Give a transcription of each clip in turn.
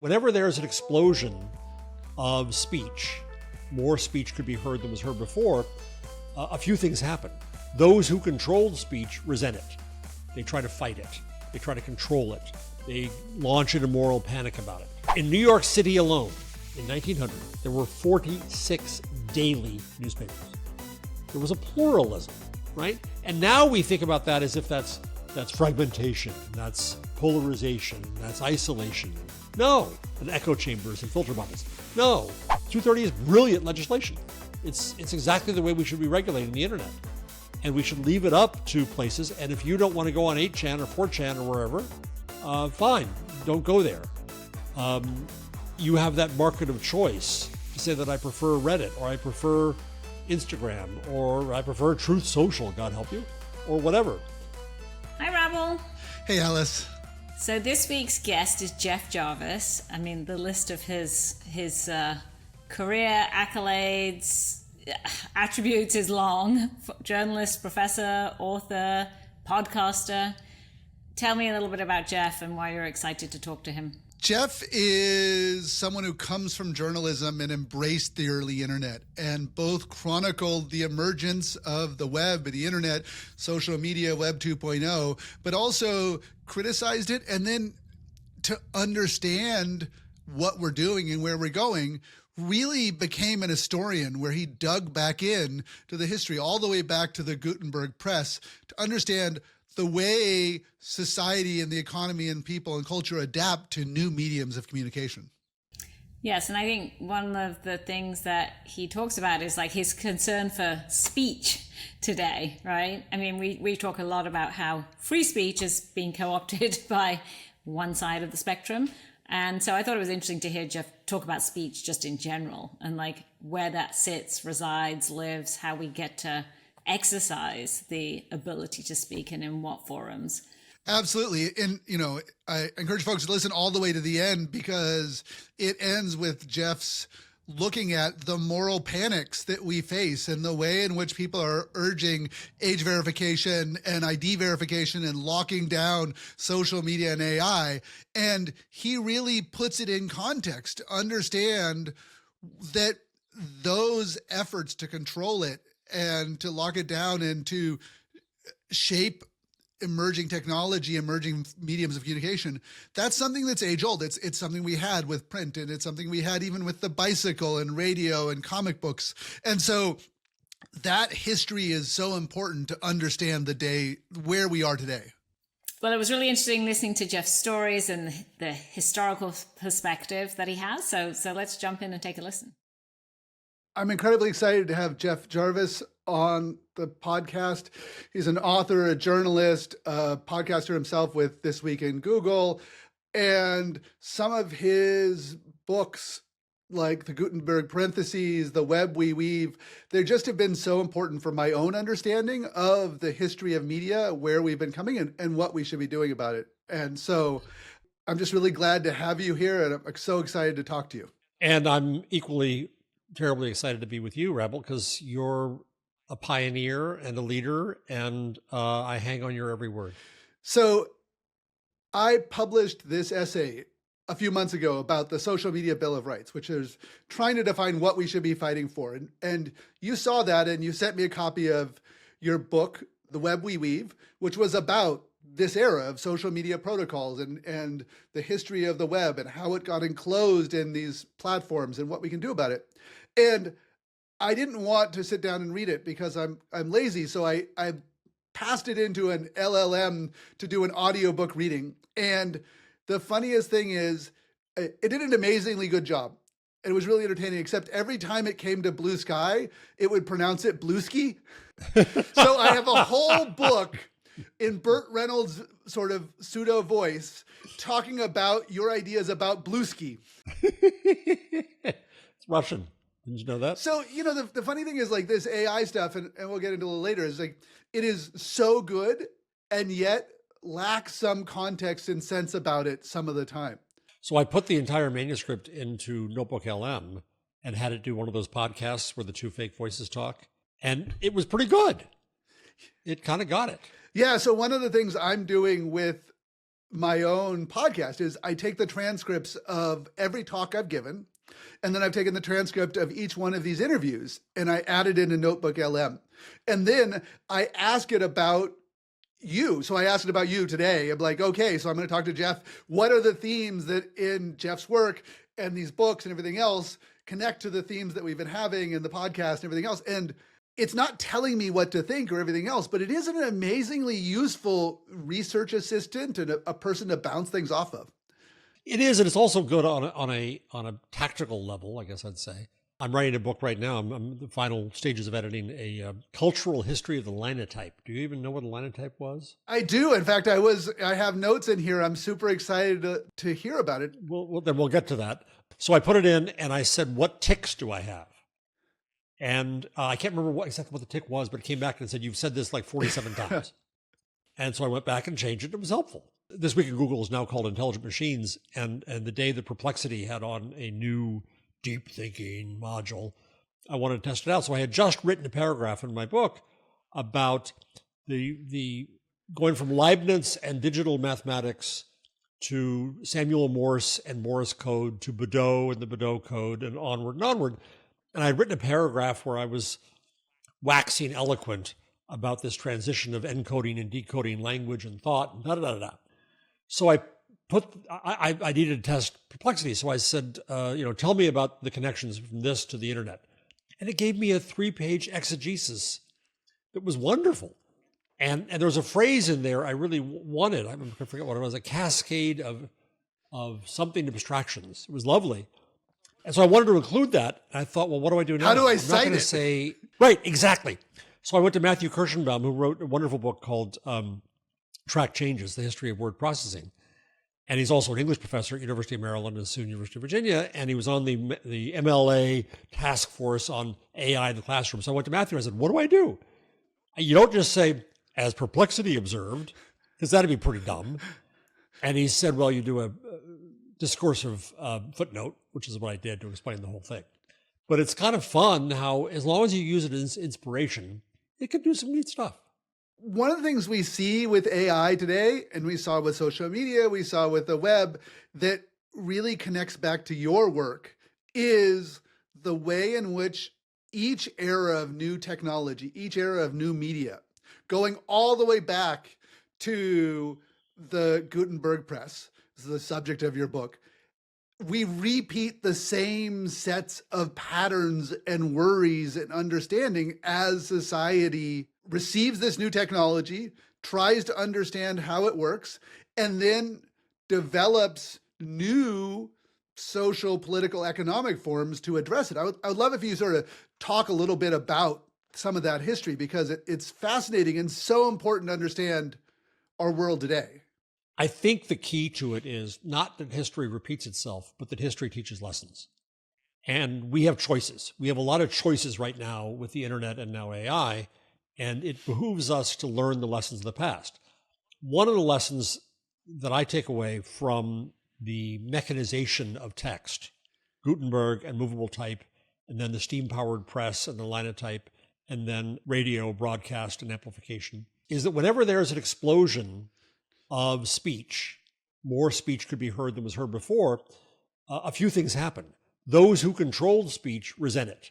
Whenever there's an explosion of speech, more speech could be heard than was heard before, a few things happen. Those who control speech resent it. They try to fight it. They try to control it. They launch into moral panic about it. In New York City alone, in 1900, there were 46 daily newspapers. There was a pluralism, right? And now we think about that as if that's fragmentation, that's polarization, that's isolation. No, and echo chambers and filter bubbles. No, 230 is brilliant legislation. It's exactly the way we should be regulating the internet. And we should leave it up to places. And if you don't want to go on 8chan or 4chan or wherever, fine, don't go there. You have that market of choice to say that I prefer Reddit, or I prefer Instagram, or I prefer Truth Social, God help you, or whatever. Hi, Rabble. Hey, Alice. So this week's guest is Jeff Jarvis. I mean, the list of his career accolades, attributes is long. Journalist, professor, author, podcaster. Tell me a little bit about Jeff and why you're excited to talk to him. Jeff is someone who comes from journalism and embraced the early internet and both chronicled the emergence of the web and the internet, social media, Web 2.0, but also criticized it. And then to understand what we're doing and where we're going, really became an historian where he dug back in to the history all the way back to the Gutenberg press to understand the way society and the economy and people and culture adapt to new mediums of communication. Yes, and I think one of the things that he talks about is like his concern for speech today, right? I mean, we talk a lot about how free speech is being co-opted by one side of the spectrum. And so I thought it was interesting to hear Jeff talk about speech just in general and like where that sits, resides, lives, how we get to exercise the ability to speak and in what forums. Absolutely. And, I encourage folks to listen all the way to the end because it ends with Jeff's looking at the moral panics that we face and the way in which people are urging age verification and ID verification and locking down social media and AI. And he really puts it in context to understand that those efforts to control it and to lock it down and to shape emerging technology, emerging mediums of communication, that's something that's age old. It's something we had with print, and it's something we had even with the bicycle and radio and comic books. And so that history is so important to understand the day where we are today. Well, it was really interesting listening to Jeff's stories and the historical perspective that he has. So let's jump in and take a listen. I'm incredibly excited to have Jeff Jarvis on the podcast. He's an author, a journalist, a podcaster himself with This Week in Google. And some of his books, like the Gutenberg parentheses, The Web We Weave, they just have been so important for my own understanding of the history of media, where we've been coming and what we should be doing about it. And so I'm just really glad to have you here, and I'm so excited to talk to you. And I'm equally terribly excited to be with you, Rebel, because you're a pioneer and a leader, and I hang on your every word. So I published this essay a few months ago about the Social Media Bill of Rights, which is trying to define what we should be fighting for. And you saw that, and you sent me a copy of your book, The Web We Weave, which was about this era of social media protocols and the history of the web and how it got enclosed in these platforms and what we can do about it. And I didn't want to sit down and read it because I'm lazy. So I passed it into an LLM to do an audiobook reading. And the funniest thing is it did an amazingly good job. It was really entertaining, except every time it came to blue sky, it would pronounce it Bluesky. So I have a whole book in Burt Reynolds' sort of pseudo voice talking about your ideas about Bluesky. It's Russian. Didn't you know that? So, the funny thing is like this AI stuff, and we'll get into it later, is like, it is so good and yet lacks some context and sense about it some of the time. So I put the entire manuscript into Notebook LM and had it do one of those podcasts where the two fake voices talk. And it was pretty good. It kind of got it. Yeah. So one of the things I'm doing with my own podcast is I take the transcripts of every talk I've given, and then I've taken the transcript of each one of these interviews and I add it in a Notebook LM. And then I ask it about you. So I asked it about you today. I'm like, okay, so I'm going to talk to Jeff. What are the themes that in Jeff's work and these books and everything else connect to the themes that we've been having in the podcast and everything else? And it's not telling me what to think or everything else, but it is an amazingly useful research assistant and a person to bounce things off of. It is, and it's also good on a tactical level, I guess I'd say. I'm writing a book right now. I'm in the final stages of editing a cultural history of the linotype. Do you even know what a linotype was? I do. In fact, I have notes in here. I'm super excited to hear about it. Well, then we'll get to that. So I put it in and I said, what ticks do I have? And I can't remember exactly what the tick was, but it came back and said, you've said this like 47 times. And so I went back and changed it. It was helpful. This Week in Google is now called Intelligent Machines. And the day that Perplexity had on a new deep thinking module, I wanted to test it out. So I had just written a paragraph in my book about the going from Leibniz and digital mathematics to Samuel Morse and Morse code to Baudot and the Baudot code and onward and onward. And I'd written a paragraph where I was waxing eloquent about this transition of encoding and decoding language and thought and da-da-da-da. So I needed to test Perplexity. So I said, tell me about the connections from this to the internet. And it gave me a 3-page exegesis that was wonderful. And there was a phrase in there I really wanted. I forget what it was, a cascade of something abstractions. It was lovely. And so I wanted to include that. And I thought, well, what do I do now? How do I I'm cite not it? Say, right, exactly. So I went to Matthew Kirschenbaum, who wrote a wonderful book called Track Changes, The History of Word Processing. And he's also an English professor at University of Maryland and soon University of Virginia. And he was on the MLA task force on AI in the classroom. So I went to Matthew and I said, what do I do? You don't just say, as Perplexity observed, because that'd be pretty dumb. And he said, well, you do a discursive footnote, which is what I did to explain the whole thing. But it's kind of fun how, as long as you use it as inspiration, it can do some neat stuff. One of the things we see with AI today, and we saw with social media, we saw with the web, that really connects back to your work is the way in which each era of new technology, each era of new media, going all the way back to the Gutenberg press, this is the subject of your book, we repeat the same sets of patterns and worries and understanding as society receives this new technology, tries to understand how it works, and then develops new social, political, economic forms to address it. I would love if you sort of talk a little bit about some of that history, because it's fascinating and so important to understand our world today. I think the key to it is not that history repeats itself, but that history teaches lessons. And we have choices. We have a lot of choices right now with the internet and now AI, and it behooves us to learn the lessons of the past. One of the lessons that I take away from the mechanization of text, Gutenberg and movable type, and then the steam-powered press and the linotype, and then radio, broadcast, and amplification, is that whenever there's an explosion of speech, more speech could be heard than was heard before, a few things happen. Those who control speech resent it.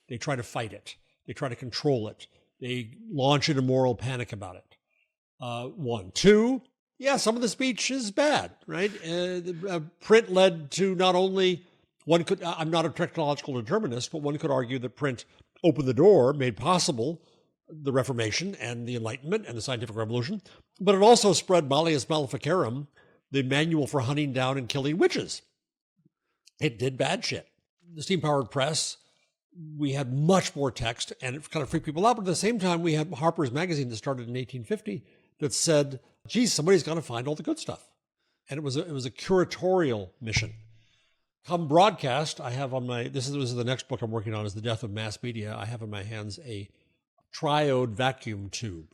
They try to fight it. They try to control it. They launch into moral panic about it. One. Two, yeah, some of the speech is bad, right? Print led to not only, I'm not a technological determinist, but one could argue that print opened the door, made possible the Reformation and the Enlightenment and the scientific revolution, but it also spread Malleus Maleficarum, the manual for hunting down and killing witches. It did bad shit. The steam-powered press, we had much more text, and it kind of freaked people out. But at the same time, we had Harper's Magazine that started in 1850 that said, geez, somebody's got to find all the good stuff. And it was a curatorial mission. Come broadcast, I have on my, this is the next book I'm working on, is The Death of Mass Media. I have in my hands a triode vacuum tube,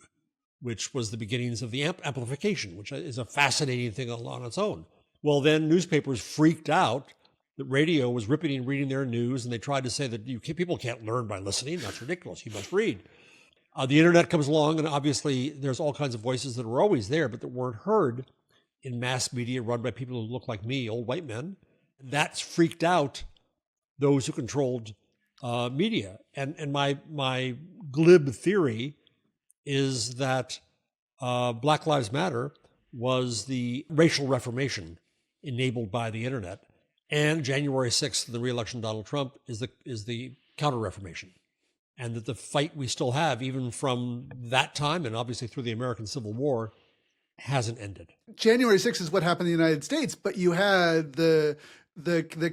which was the beginnings of the amplification, which is a fascinating thing on its own. Well, then newspapers freaked out that radio was ripping and reading their news, and they tried to say that people can't learn by listening. That's ridiculous. You must read. The internet comes along, and obviously there's all kinds of voices that were always there, but that weren't heard in mass media run by people who look like me, old white men. That's freaked out those who controlled media. And my glib theory is that Black Lives Matter was the racial reformation enabled by the internet, and January 6th, the re-election of Donald Trump, is the counter-reformation, and that the fight we still have, even from that time and obviously through the American Civil War, hasn't ended. January 6th is what happened in the United States, but you had the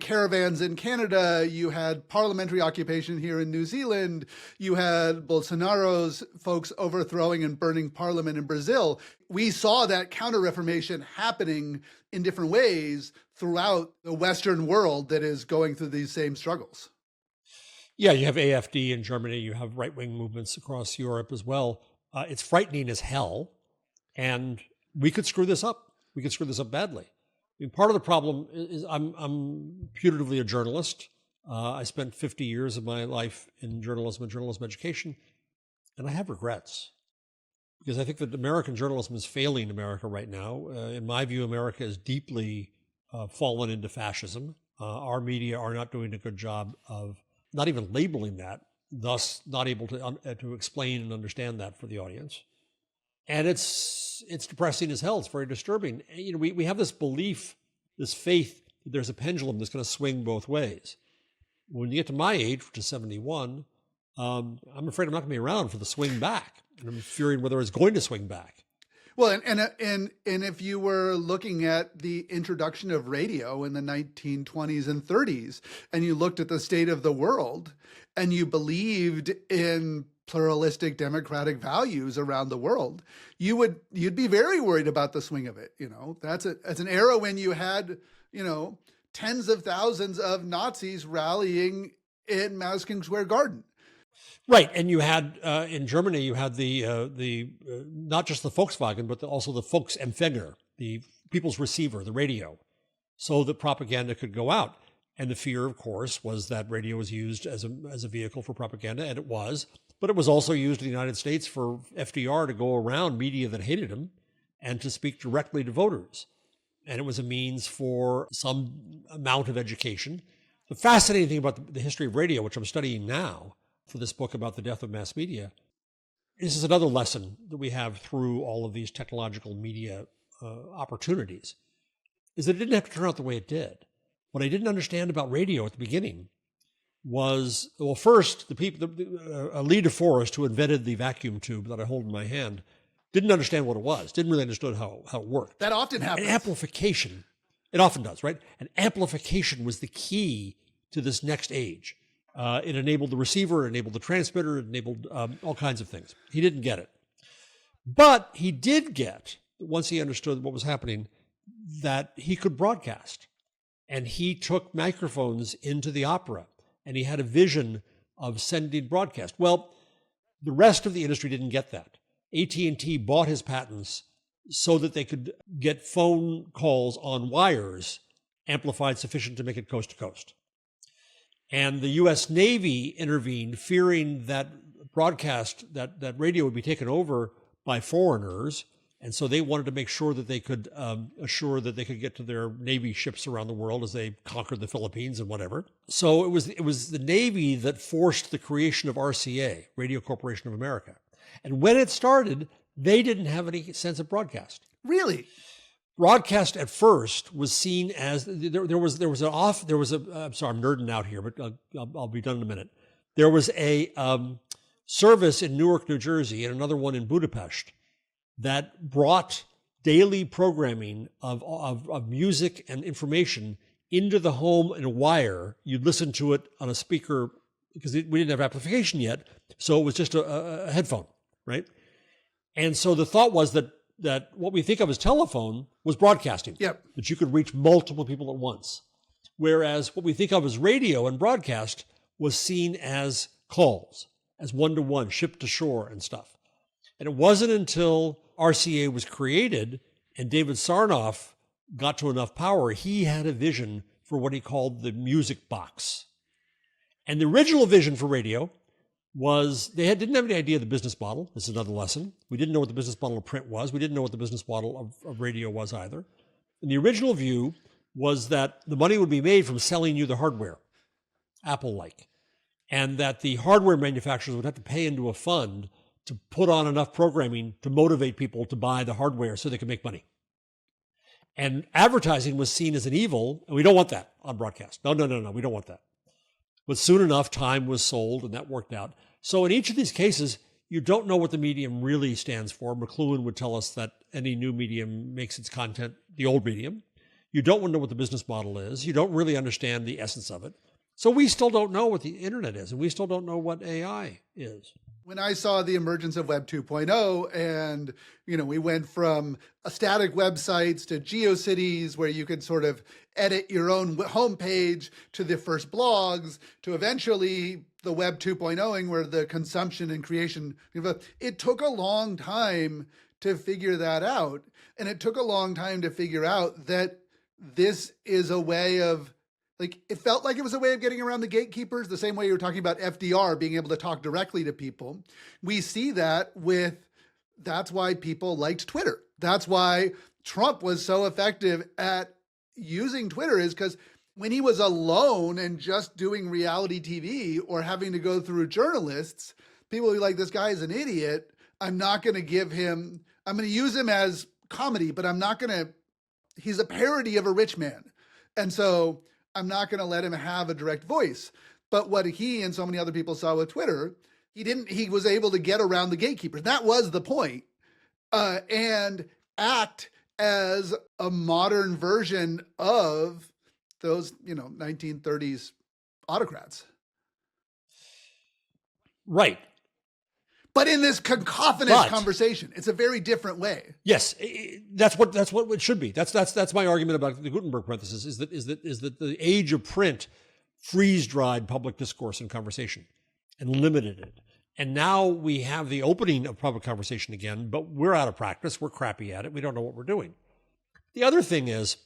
caravans in Canada, you had parliamentary occupation here in New Zealand, you had Bolsonaro's folks overthrowing and burning parliament in Brazil. We saw that counter-reformation happening in different ways throughout the Western world that is going through these same struggles. Yeah, you have AfD in Germany, you have right-wing movements across Europe as well. It's frightening as hell, and we could screw this up. We could screw this up badly. I mean, part of the problem is I'm putatively a journalist. I spent 50 years of my life in journalism and journalism education, and I have regrets because I think that American journalism is failing America right now. In my view, America is deeply fallen into fascism. Our media are not doing a good job of not even labeling that, thus not able to explain and understand that for the audience. And it's depressing as hell. It's very disturbing. You know, we have this belief, this faith that there's a pendulum that's going to swing both ways. When you get to my age, which is 71, I'm afraid I'm not going to be around for the swing back, and I'm fearing whether it's going to swing back. Well, and if you were looking at the introduction of radio in the 1920s and 30s, and you looked at the state of the world, and you believed in pluralistic democratic values around the world, you'd be very worried about the swing of it. You know, that's an era when you had, you know, tens of thousands of Nazis rallying in Madison Square Garden. Right, and you had in Germany, you had the not just the Volkswagen, but also the Volksempfänger, the people's receiver, the radio, so that propaganda could go out. And the fear, of course, was that radio was used as a vehicle for propaganda, and it was. But it was also used in the United States for FDR to go around media that hated him and to speak directly to voters. And it was a means for some amount of education. The fascinating thing about the history of radio, which I'm studying now for this book about the death of mass media, this is another lesson that we have through all of these technological media opportunities, is that it didn't have to turn out the way it did. What I didn't understand about radio at the beginning was, well, first, Lee DeForest, who invented the vacuum tube that I hold in my hand, didn't understand what it was, didn't really understand how it worked. That often happens. And amplification, it often does, right? And amplification was the key to this next age. It enabled the receiver, it enabled the transmitter, it enabled all kinds of things. He didn't get it. But he did get, once he understood what was happening, that he could broadcast. And he took microphones into the opera, and he had a vision of sending broadcast. Well, the rest of the industry didn't get that. AT&T bought his patents so that they could get phone calls on wires amplified sufficient to make it coast to coast. And the U.S. Navy intervened, fearing that broadcast, that radio would be taken over by foreigners. And so they wanted to make sure that they could assure that they could get to their Navy ships around the world as they conquered the Philippines and whatever. So it was the Navy that forced the creation of RCA, Radio Corporation of America. And when it started, they didn't have any sense of broadcast. Really? Broadcast at first was seen as I'm sorry, I'm nerding out here, but I'll be done in a minute. There was a service in Newark, New Jersey, and another one in Budapest that brought daily programming of music and information into the home in a wire. You'd listen to it on a speaker because we didn't have amplification yet, so it was just a headphone, right? And so the thought was that what we think of as telephone was broadcasting. Yep. That you could reach multiple people at once. Whereas what we think of as radio and broadcast was seen as calls, as one-to-one, ship to shore and stuff. And it wasn't until RCA was created and David Sarnoff got to enough power, he had a vision for what he called the music box. And the original vision for radio was didn't have any idea of the business model. This is another lesson. We didn't know what the business model of print was. We didn't know what the business model of radio was either. And the original view was that the money would be made from selling you the hardware, Apple-like, and that the hardware manufacturers would have to pay into a fund to put on enough programming to motivate people to buy the hardware so they could make money. And advertising was seen as an evil, and we don't want that on broadcast. No, we don't want that. But soon enough, time was sold, and that worked out. So in each of these cases, you don't know what the medium really stands for. McLuhan would tell us that any new medium makes its content the old medium. You don't know what the business model is. You don't really understand the essence of it. So we still don't know what the internet is, and we still don't know what AI is. When I saw the emergence of Web 2.0 and, we went from static websites to GeoCities where you could sort of edit your own homepage to the first blogs to eventually the Web 2.0ing where the consumption and creation, it took a long time to figure that out. And it took a long time to figure out that this is a way of, it felt like it was a way of getting around the gatekeepers, the same way you were talking about FDR being able to talk directly to people. We see that that's why people liked Twitter. That's why Trump was so effective at using Twitter, is because when he was alone and just doing reality TV or having to go through journalists, people would be like, this guy is an idiot. I'm going to use him as comedy, but he's a parody of a rich man. And so I'm not going to let him have a direct voice. But what he and so many other people saw with Twitter, he was able to get around the gatekeepers. That was the point. And act as a modern version of those, 1930s autocrats. Right. But in this cacophonous conversation, it's a very different way. Yes, that's what it should be. That's my argument about the Gutenberg parenthesis. Is that the age of print freeze-dried public discourse and conversation and limited it, and now we have the opening of public conversation again. But we're out of practice. We're crappy at it. We don't know what we're doing. The other thing is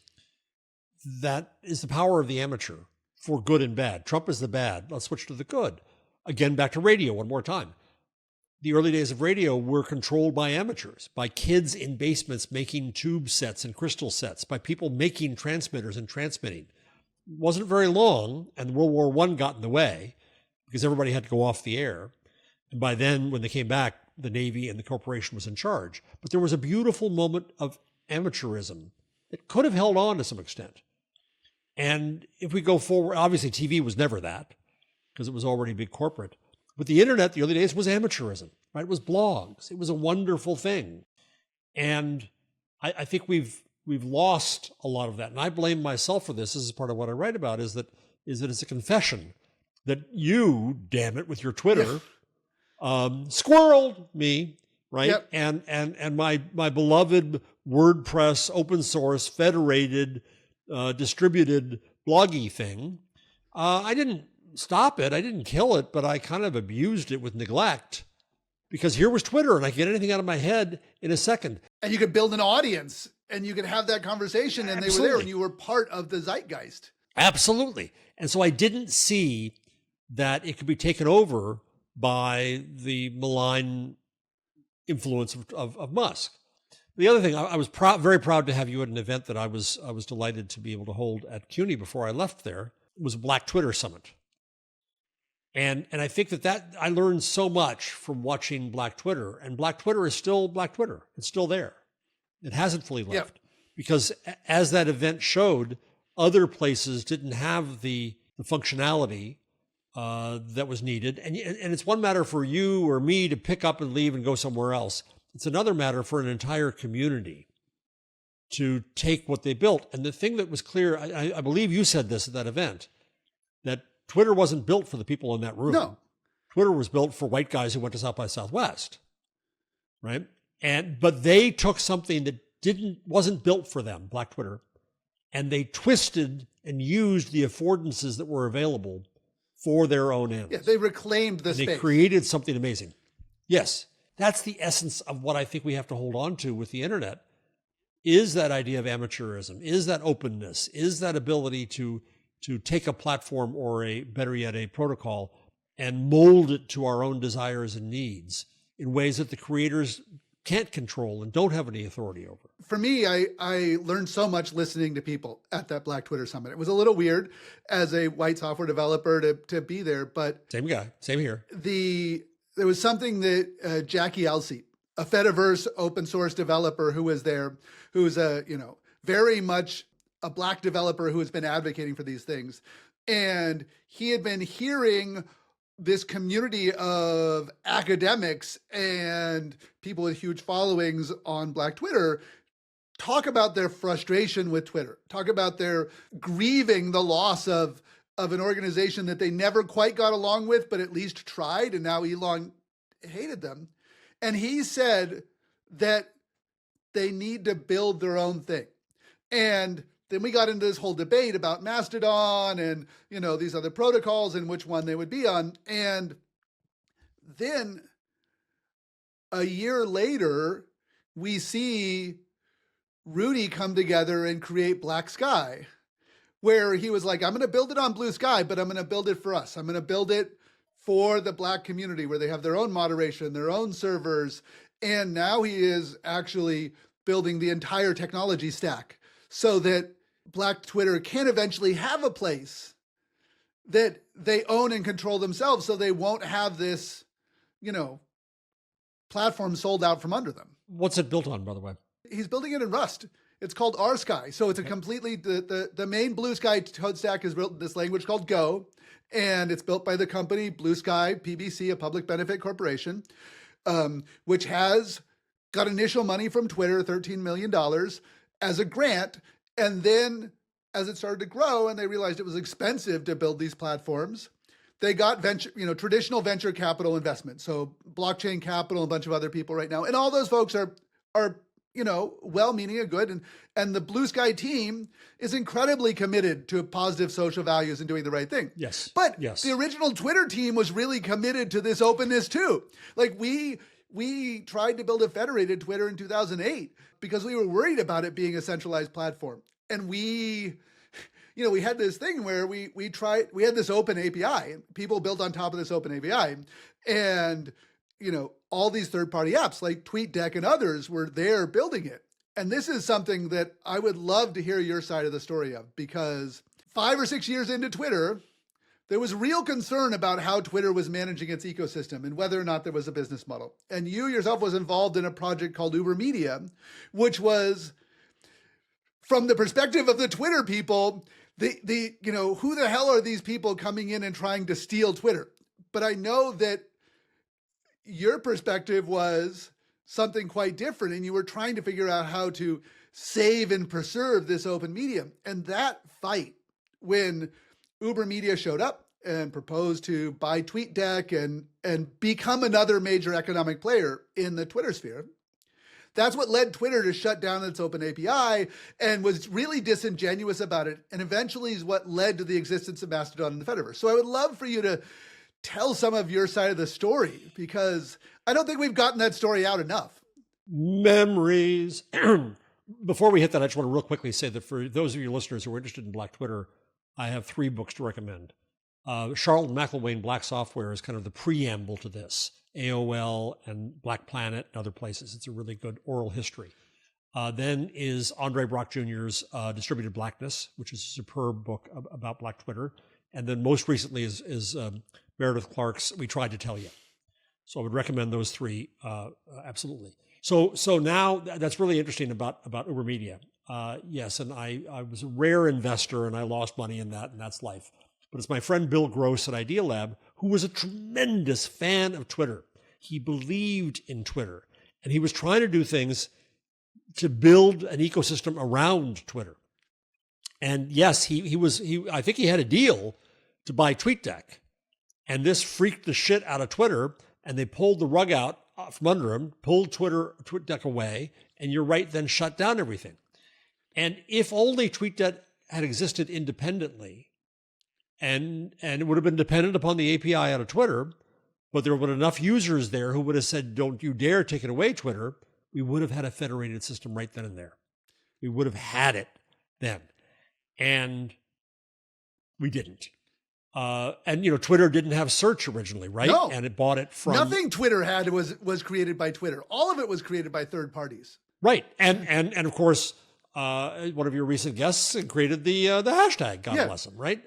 that is the power of the amateur for good and bad. Trump is the bad. Let's switch to the good. Again, back to radio one more time. The early days of radio were controlled by amateurs, by kids in basements making tube sets and crystal sets, by people making transmitters and transmitting. It wasn't very long, and World War I got in the way because everybody had to go off the air. And by then, when they came back, the Navy and the corporation was in charge. But there was a beautiful moment of amateurism that could have held on to some extent. And if we go forward, obviously TV was never that because it was already big corporate. But the internet, the early days, was amateurism, right? It was blogs. It was a wonderful thing. And I think we've lost a lot of that. And I blame myself for this. This is part of what I write about, is that it's a confession that you, damn it, with your Twitter, squirreled me, right? Yep. And my beloved WordPress, open source, federated, distributed bloggy thing. I didn't stop it. I didn't kill it, but I kind of abused it with neglect because here was Twitter and I could get anything out of my head in a second. And you could build an audience and you could have that conversation and Absolutely. They were there and you were part of the zeitgeist. Absolutely. And so I didn't see that it could be taken over by the malign influence of Musk. The other thing, I was very proud to have you at an event that I was delighted to be able to hold at CUNY before I left there. It was a Black Twitter Summit. And I think that I learned so much from watching Black Twitter, and Black Twitter is still Black Twitter. It's still there. It hasn't fully left because as that event showed, other places didn't have the functionality that was needed. And it's one matter for you or me to pick up and leave and go somewhere else. It's another matter for an entire community to take what they built. And the thing that was clear, I believe you said this at that event, that Twitter wasn't built for the people in that room. No. Twitter was built for white guys who went to South by Southwest, right? But they took something that wasn't built for them, Black Twitter, and they twisted and used the affordances that were available for their own ends. Yeah, they reclaimed the space. They created something amazing. Yes, that's the essence of what I think we have to hold on to with the internet, is that idea of amateurism, is that openness, is that ability to take a platform or better yet, a protocol and mold it to our own desires and needs in ways that the creators can't control and don't have any authority over. For me, I learned so much listening to people at that Black Twitter Summit. It was a little weird as a white software developer to be there, but same guy, same here. There was something that Jackie Elsey, a Fediverse open source developer who was there, who's very much a Black developer who has been advocating for these things. And he had been hearing this community of academics and people with huge followings on Black Twitter talk about their frustration with Twitter, talk about their grieving the loss of an organization that they never quite got along with, but at least tried, and now Elon hated them. And he said that they need to build their own thing. And then we got into this whole debate about Mastodon and, these other protocols and which one they would be on. And then a year later, we see Rudy come together and create Black Sky, where he was like, I'm going to build it on Bluesky, but I'm going to build it for us. I'm going to build it for the Black community where they have their own moderation, their own servers. And now he is actually building the entire technology stack so that Black Twitter can eventually have a place that they own and control themselves, so they won't have this, platform sold out from under them. What's it built on, by the way? He's building it in Rust. It's called RSky. So it's a completely, the main Bluesky code stack is built in this language called Go, and it's built by the company Bluesky PBC, a public benefit corporation, which has got initial money from Twitter, $13 million as a grant. And then as it started to grow and they realized it was expensive to build these platforms, they got traditional venture capital investment. So Blockchain Capital, a bunch of other people right now. And all those folks are well-meaning and good. And the Bluesky team is incredibly committed to positive social values and doing the right thing. Yes. But yes. The original Twitter team was really committed to this openness too. Like we tried to build a federated Twitter in 2008 because we were worried about it being a centralized platform. And we had this thing where we had this open API and people built on top of this open API. And, all these third-party apps like TweetDeck and others were there building it. And this is something that I would love to hear your side of the story of, because 5 or 6 years into Twitter, there was real concern about how Twitter was managing its ecosystem and whether or not there was a business model. And you yourself was involved in a project called UberMedia, which was, from the perspective of the Twitter people, who the hell are these people coming in and trying to steal Twitter? But I know that your perspective was something quite different, and you were trying to figure out how to save and preserve this open medium. And that fight, when UberMedia showed up and proposed to buy TweetDeck and become another major economic player in the Twitter sphere, that's what led Twitter to shut down its open API and was really disingenuous about it, and eventually is what led to the existence of Mastodon and the Fediverse. So I would love for you to tell some of your side of the story, because I don't think we've gotten that story out enough. Memories. Before we hit that, I just want to real quickly say that for those of you listeners who are interested in Black Twitter, I have 3 books to recommend. Charlotte McIlwain, Black Software, is kind of the preamble to this. AOL and Black Planet and other places. It's a really good oral history. Then is Andre Brock Jr.'s Distributed Blackness, which is a superb book about Black Twitter. And then most recently is Meredith Clark's We Tried to Tell You. So I would recommend those 3 absolutely. So now that's really interesting about UberMedia. Yes, and I was a rare investor and I lost money in that, and that's life. But it's my friend Bill Gross at Idea Lab, who was a tremendous fan of Twitter. He believed in Twitter, and he was trying to do things to build an ecosystem around Twitter. And yes, I think he had a deal to buy TweetDeck, and this freaked the shit out of Twitter, and they pulled the rug out from under him, pulled TweetDeck away, and you're right, then shut down everything. And if only TweetDeck had existed independently, and it would have been dependent upon the API out of Twitter, but there would have been enough users there who would have said, don't you dare take it away, Twitter, we would have had a federated system right then and there. We would have had it then. And we didn't. And Twitter didn't have search originally, right? No. And it bought it from Nothing Twitter had was created by Twitter. All of it was created by third parties. right. And of course, one of your recent guests created the hashtag. God bless him, right?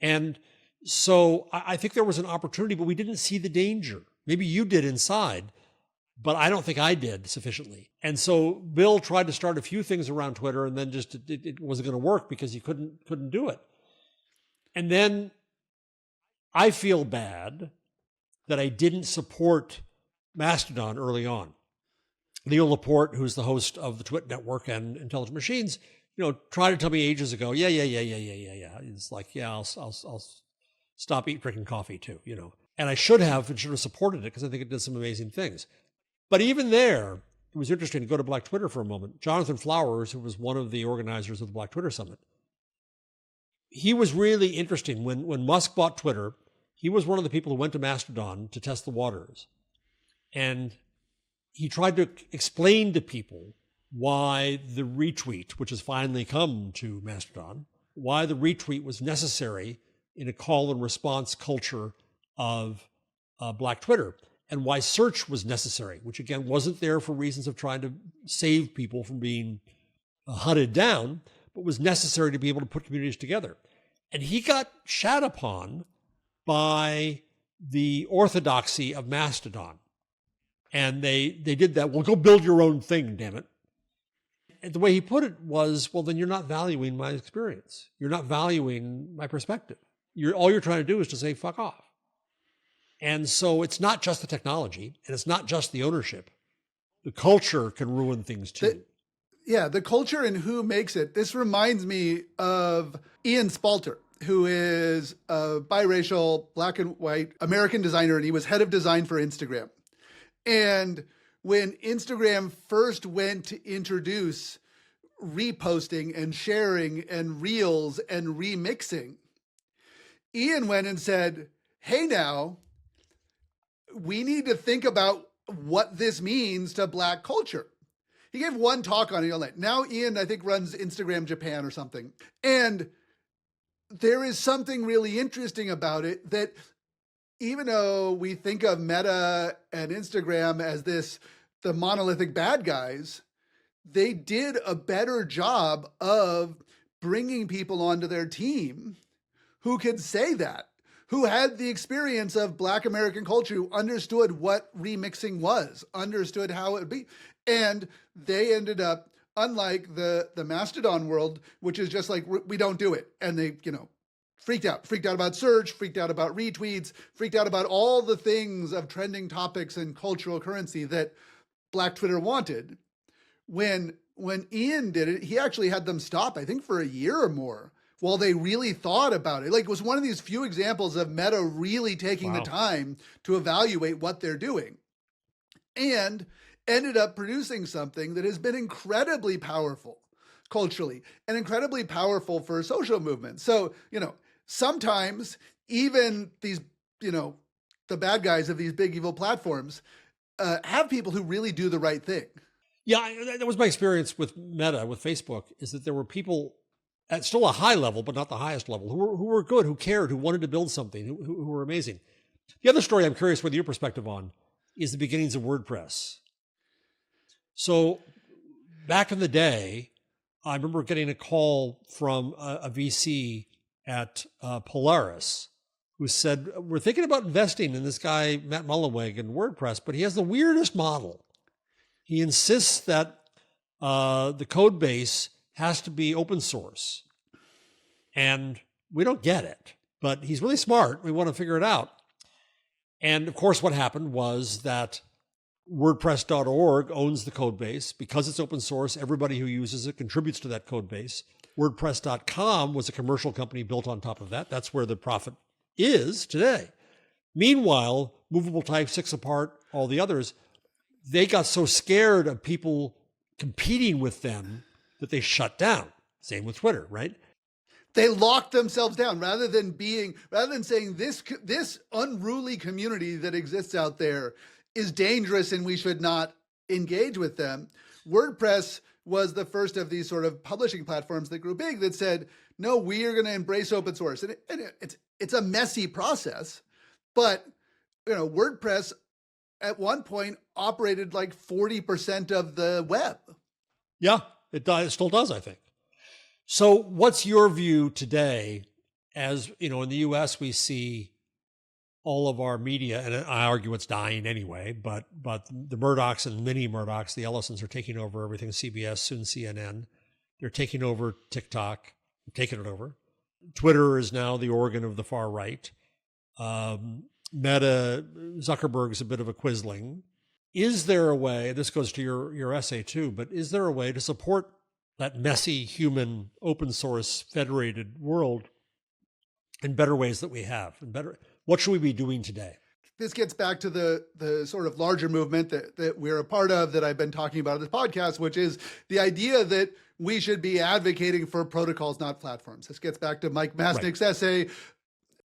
And so I think there was an opportunity, but we didn't see the danger. Maybe you did inside, but I don't think I did sufficiently. And so Bill tried to start a few things around Twitter, and then just it wasn't going to work because he couldn't do it. And then I feel bad that I didn't support Mastodon early on. Neil Laporte, who's the host of the Twit Network and Intelligent Machines, tried to tell me ages ago, yeah. It's like, I'll stop drinking coffee too, And I should have supported it because I think it did some amazing things. But even there, it was interesting to go to Black Twitter for a moment. Jonathan Flowers, who was one of the organizers of the Black Twitter Summit, he was really interesting. When Musk bought Twitter, he was one of the people who went to Mastodon to test the waters. And he tried to explain to people why the retweet, which has finally come to Mastodon, why the retweet was necessary in a call and response culture of Black Twitter, and why search was necessary, which again wasn't there for reasons of trying to save people from being hunted down, but was necessary to be able to put communities together. And he got shat upon by the orthodoxy of Mastodon. And they did that. Well, go build your own thing, damn it. And the way he put it was, well, then you're not valuing my experience. You're not valuing my perspective. All you're trying to do is to say, fuck off. And so it's not just the technology, and it's not just the ownership. The culture can ruin things too. The culture and who makes it. This reminds me of Ian Spalter, who is a biracial, black and white American designer, and he was head of design for Instagram. And when Instagram first went to introduce reposting and sharing and reels and remixing, Ian went and said, hey, now, we need to think about what this means to Black culture. He gave one talk on it. Now Ian, I think, runs Instagram Japan or something. And there is something really interesting about it that even though we think of Meta and Instagram as the monolithic bad guys, they did a better job of bringing people onto their team who could say that, who had the experience of Black American culture, who understood what remixing was, understood how it would be. And they ended up, unlike the Mastodon world, which is just like, we don't do it. And they, freaked out about search, freaked out about retweets, freaked out about all the things of trending topics and cultural currency that Black Twitter wanted. When Ian did it, he actually had them stop, I think, for a year or more while they really thought about it. Like, it was one of these few examples of Meta really taking the time to evaluate what they're doing, and ended up producing something that has been incredibly powerful culturally and incredibly powerful for social movements. So, sometimes even these, the bad guys of these big evil platforms have people who really do the right thing. Yeah, that was my experience with Meta, with Facebook, is that there were people at still a high level, but not the highest level, who were good, who cared, who wanted to build something, who were amazing. The other story I'm curious with your perspective on is the beginnings of WordPress. So back in the day, I remember getting a call from a VC at Polaris who said, we're thinking about investing in this guy, Matt Mullenweg, in WordPress, but he has the weirdest model. He insists that the code base has to be open source. And we don't get it, but he's really smart. We want to figure it out. And of course, what happened was that WordPress.org owns the code base. Because it's open source, everybody who uses it contributes to that code base. WordPress.com was a commercial company built on top of that. That's where the profit is today. Meanwhile, Movable Type, 6apart, all the others, they got so scared of people competing with them that they shut down. Same with Twitter, right? They locked themselves down rather than saying this unruly community that exists out there is dangerous and we should not engage with them. WordPress was the first of these sort of publishing platforms that grew big that said, no, we are going to embrace open source. And it's a messy process, but WordPress at one point operated like 40% of the web. Yeah, it still does, I think. So what's your view today? As in the US, we see all of our media, and I argue it's dying anyway, but the Murdochs and mini Murdochs, the Ellisons, are taking over everything, CBS, soon CNN. They're taking over TikTok, taking it over. Twitter is now the organ of the far right. Meta, Zuckerberg's a bit of a quisling. Is there a way, this goes to your essay too, but is there a way to support that messy, human, open source, federated world in better ways that we have? What should we be doing today? This gets back to the sort of larger movement that we're a part of, that I've been talking about on this podcast, which is the idea that we should be advocating for protocols, not platforms. This gets back to Mike Masnick's essay.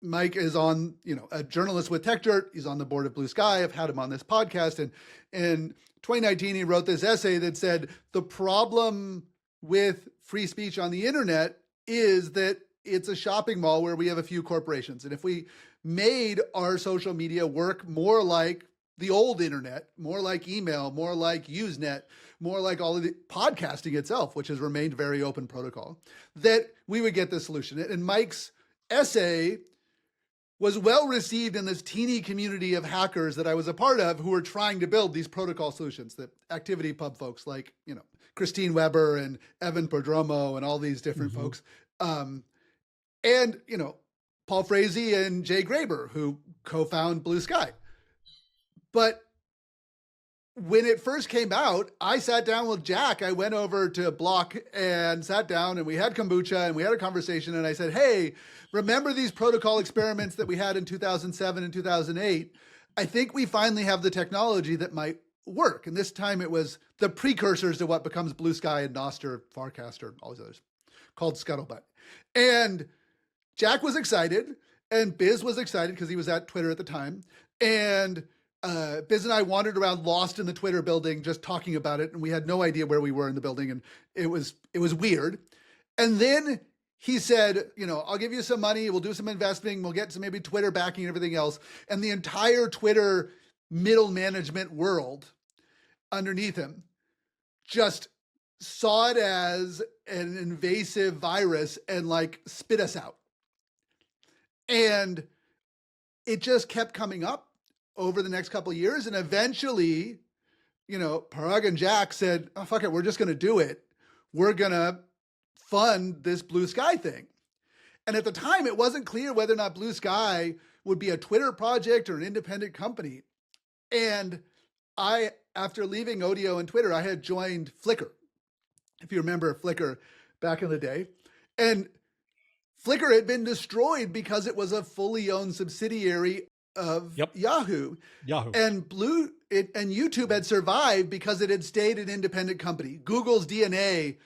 Mike is a journalist with TechDirt. He's on the board of Bluesky. I've had him on this podcast. And in 2019, he wrote this essay that said, the problem with free speech on the internet is that it's a shopping mall where we have a few corporations. And if we made our social media work more like the old internet, more like email, more like Usenet, more like all of the podcasting itself, which has remained very open protocol, that we would get the solution. And Mike's essay was well received in this teeny community of hackers that I was a part of, who were trying to build these protocol solutions, the ActivityPub folks like, Christine Weber and Evan Prodromo and all these different folks. And Paul Frazee and Jay Graber, who co-found Bluesky. But when it first came out, I sat down with Jack. I went over to Block and sat down, and we had kombucha and we had a conversation. And I said, hey, remember these protocol experiments that we had in 2007 and 2008? I think we finally have the technology that might work. And this time it was the precursors to what becomes Bluesky and Nostr, Farcaster, all these others, called Scuttlebutt. And Jack was excited, and Biz was excited because he was at Twitter at the time. And Biz and I wandered around lost in the Twitter building just talking about it, and we had no idea where we were in the building, and it was weird. And then he said, I'll give you some money, we'll do some investing, we'll get some maybe Twitter backing and everything else. And the entire Twitter middle management world underneath him just saw it as an invasive virus and spit us out. And it just kept coming up over the next couple of years. And eventually, Parag and Jack said, oh, fuck it, we're just going to do it. We're going to fund this Bluesky thing. And at the time, it wasn't clear whether or not Bluesky would be a Twitter project or an independent company. And after leaving Odeo and Twitter, I had joined Flickr. If you remember Flickr back in the day. And Flickr had been destroyed because it was a fully owned subsidiary of Yahoo. And YouTube had survived because it had stayed an independent company. Google's DNA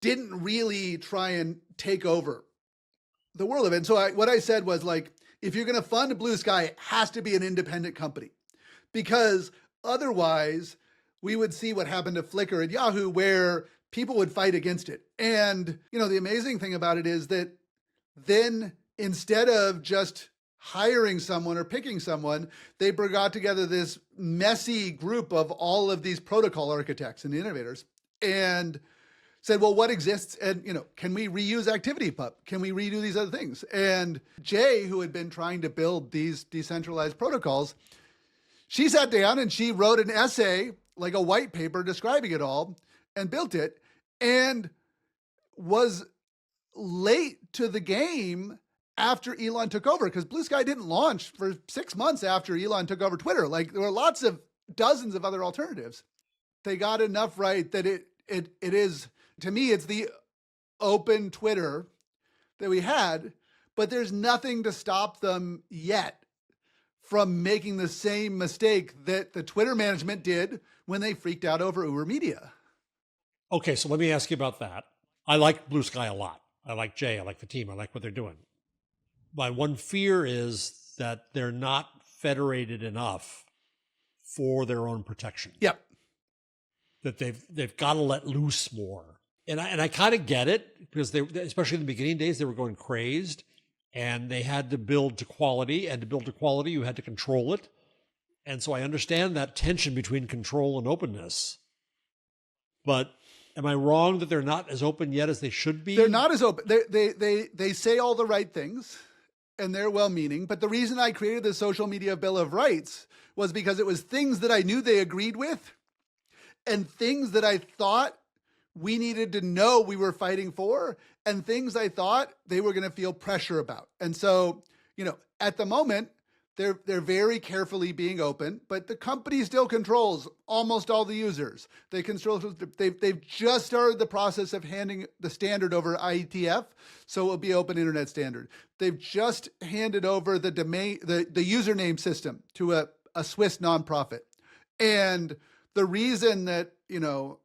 didn't really try and take over the world of it. And so what I said was if you're going to fund Bluesky, it has to be an independent company, because otherwise we would see what happened to Flickr and Yahoo, where people would fight against it. And, the amazing thing about it is that then instead of just hiring someone or picking someone, they got together this messy group of all of these protocol architects and innovators and said, well, what exists? And, can we reuse ActivityPub? Can we redo these other things? And Jay, who had been trying to build these decentralized protocols, she sat down and she wrote an essay, like a white paper describing it all, and built it, and was late to the game after Elon took over, because Bluesky didn't launch for 6 months after Elon took over Twitter. There were dozens of other alternatives. They got enough right that it is, to me, it's the open Twitter that we had, but there's nothing to stop them yet from making the same mistake that the Twitter management did when they freaked out over UberMedia. Okay, so let me ask you about that. I like Bluesky a lot. I like Jay. I like the team. I like what they're doing. My one fear is that they're not federated enough for their own protection. Yep. that they've got to let loose more. And I kind of get it, because they, especially in the beginning days, they were going crazed, and they had to build to quality, and to build to quality, you had to control it. And so I understand that tension between control and openness. But am I wrong that they're not as open yet as they should be? They're not as open. They say all the right things, and they're well-meaning. But the reason I created the Social Media Bill of Rights was because it was things that I knew they agreed with, and things that I thought we needed to know we were fighting for, and things I thought they were going to feel pressure about. And so, at the moment, they're very carefully being open, but the company still controls almost all the users. They've just started the process of handing the standard over IETF, so it will be open internet standard. They've just handed over the domain, the username system to a Swiss nonprofit. And the reason that,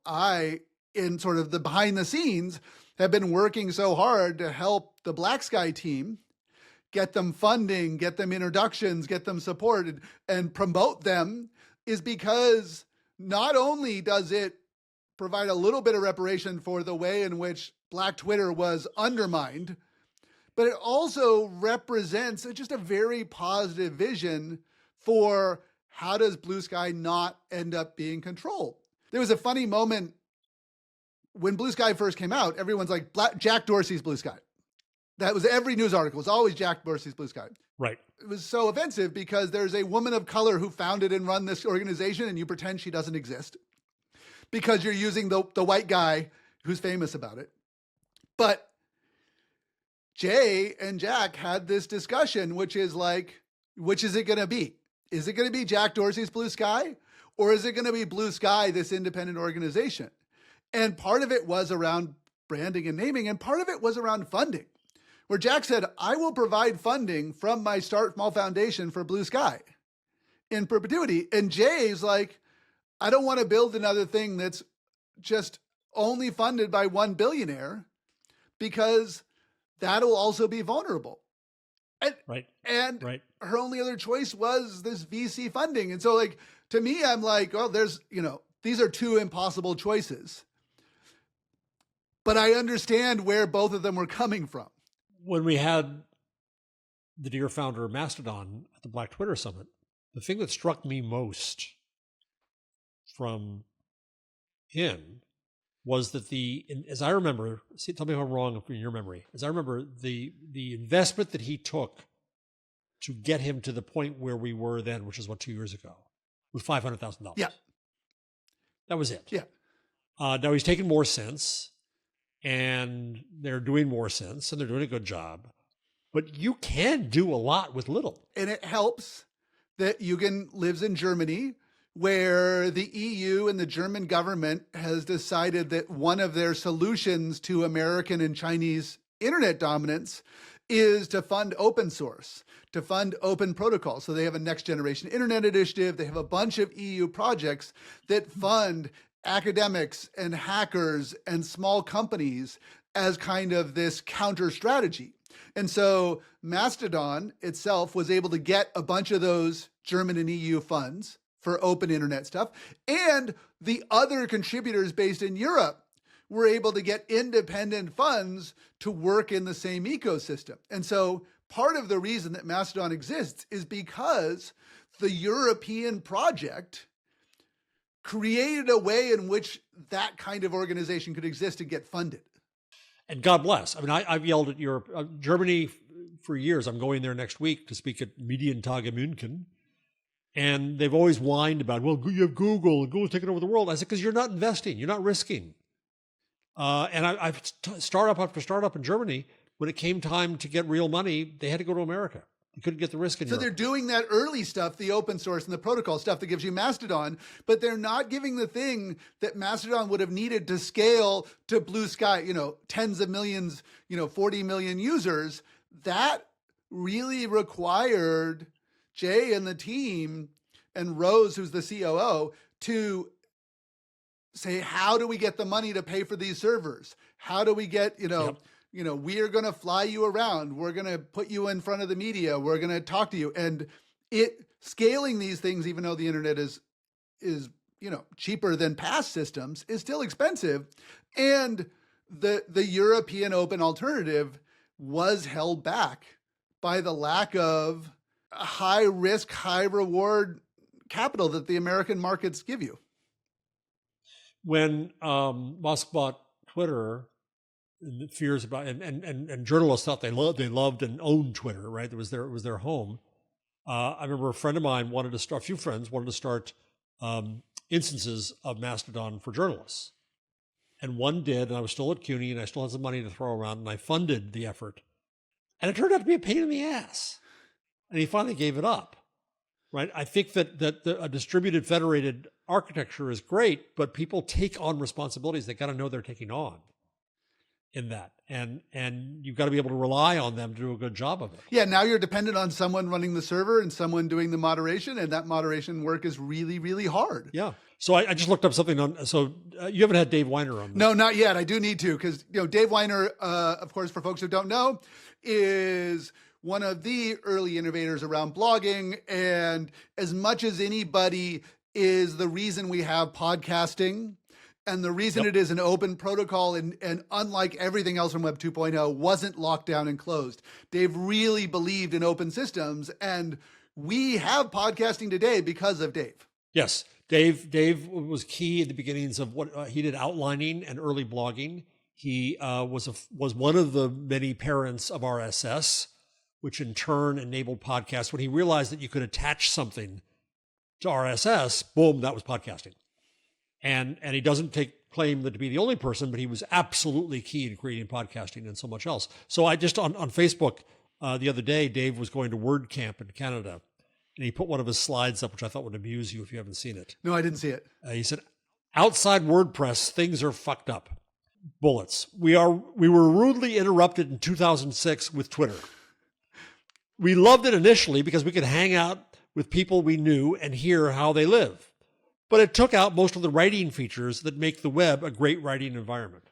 I, in sort of the behind the scenes, have been working so hard to help the Black Sky team, get them funding, get them introductions, get them supported, and promote them, is because not only does it provide a little bit of reparation for the way in which Black Twitter was undermined, but it also represents just a very positive vision for how does Blue Sky not end up being controlled. There was a funny moment when Blue Sky first came out. Everyone's like, Jack Dorsey's Blue Sky. That was every news article. It was always Jack Dorsey's Blue Sky. Right. It was so offensive because there's a woman of color who founded and run this organization, and you pretend she doesn't exist because you're using the white guy who's famous about it. But Jay and Jack had this discussion, which is like, which is it going to be? Is it going to be Jack Dorsey's Blue Sky, or is it going to be Blue Sky, this independent organization? And part of it was around branding and naming, and part of it was around funding, where Jack said, I will provide funding from my Start Small Foundation for Blue Sky in perpetuity. And Jay's like, I don't want to build another thing that's just only funded by one billionaire, because that'll also be vulnerable. And her only other choice was this VC funding. And so, like, to me, I'm like, well, there's, these are two impossible choices. But I understand where both of them were coming from. When we had the dear founder of Mastodon at the Black Twitter Summit, the thing that struck me most from him was that as I remember, tell me if I'm wrong in your memory, as I remember, the investment that he took to get him to the point where we were then, which is 2 years ago, was $500,000. Yeah. That was it. Yeah. Now he's taken more since, and they're doing more since, and they're doing a good job. But you can do a lot with little. And it helps that Eugen lives in Germany, where the EU and the German government has decided that one of their solutions to American and Chinese internet dominance is to fund open source, to fund open protocols. So they have a next generation internet initiative. They have a bunch of EU projects that fund academics and hackers and small companies as kind of this counter strategy. And so Mastodon itself was able to get a bunch of those German and EU funds for open internet stuff. And the other contributors based in Europe were able to get independent funds to work in the same ecosystem. And so part of the reason that Mastodon exists is because the European project created a way in which that kind of organization could exist and get funded. And God bless. I mean, I've yelled at Europe, Germany for years. I'm going there next week to speak at Medientage München. And they've always whined about, well, you have Google, and Google's taking over the world. I said, because you're not investing, you're not risking. And I've startup after startup in Germany, when it came time to get real money, they had to go to America. You couldn't get the risk in Europe. So they're doing that early stuff, the open source and the protocol stuff that gives you Mastodon, but they're not giving the thing that Mastodon would have needed to scale to Blue Sky, tens of millions, 40 million users. That really required Jay and the team and Rose, who's the COO, to say, how do we get the money to pay for these servers? How do we get, we are going to fly you around. We're going to put you in front of the media. We're going to talk to you. And scaling these things, even though the internet is cheaper than past systems, is still expensive. And the European open alternative was held back by the lack of high risk, high reward capital that the American markets give you. When Musk bought Twitter, and the fears about and journalists thought they loved and owned Twitter, right? It was their home. I remember a friend of mine a few friends wanted to start instances of Mastodon for journalists. And one did, and I was still at CUNY, and I still had some money to throw around, and I funded the effort. And it turned out to be a pain in the ass. And he finally gave it up, right? I think that a distributed federated architecture is great, but people take on responsibilities they got to know they're taking on in that. And you've got to be able to rely on them to do a good job of it. Yeah, now you're dependent on someone running the server and someone doing the moderation, and that moderation work is really, really hard. Yeah. So I just looked up something on, so you haven't had Dave Weiner on this. No, not yet. I do need to, because Dave Weiner, of course, for folks who don't know, is one of the early innovators around blogging, and as much as anybody is the reason we have podcasting, and the reason it is an open protocol, and unlike everything else from Web 2.0, wasn't locked down and closed. Dave really believed in open systems, and we have podcasting today because of Dave. Yes. Dave was key in the beginnings of what he did, outlining and early blogging. He was one of the many parents of RSS, which in turn enabled podcasts. When he realized that you could attach something to RSS, boom, that was podcasting. And he doesn't claim that to be the only person, but he was absolutely key in creating podcasting and so much else. So I just on Facebook the other day, Dave was going to WordCamp in Canada. And he put one of his slides up, which I thought would amuse you if you haven't seen it. No, I didn't see it. He said, outside WordPress, things are fucked up. Bullets. We were rudely interrupted in 2006 with Twitter. We loved it initially because we could hang out with people we knew and hear how they live. But it took out most of the writing features that make the web a great writing environment.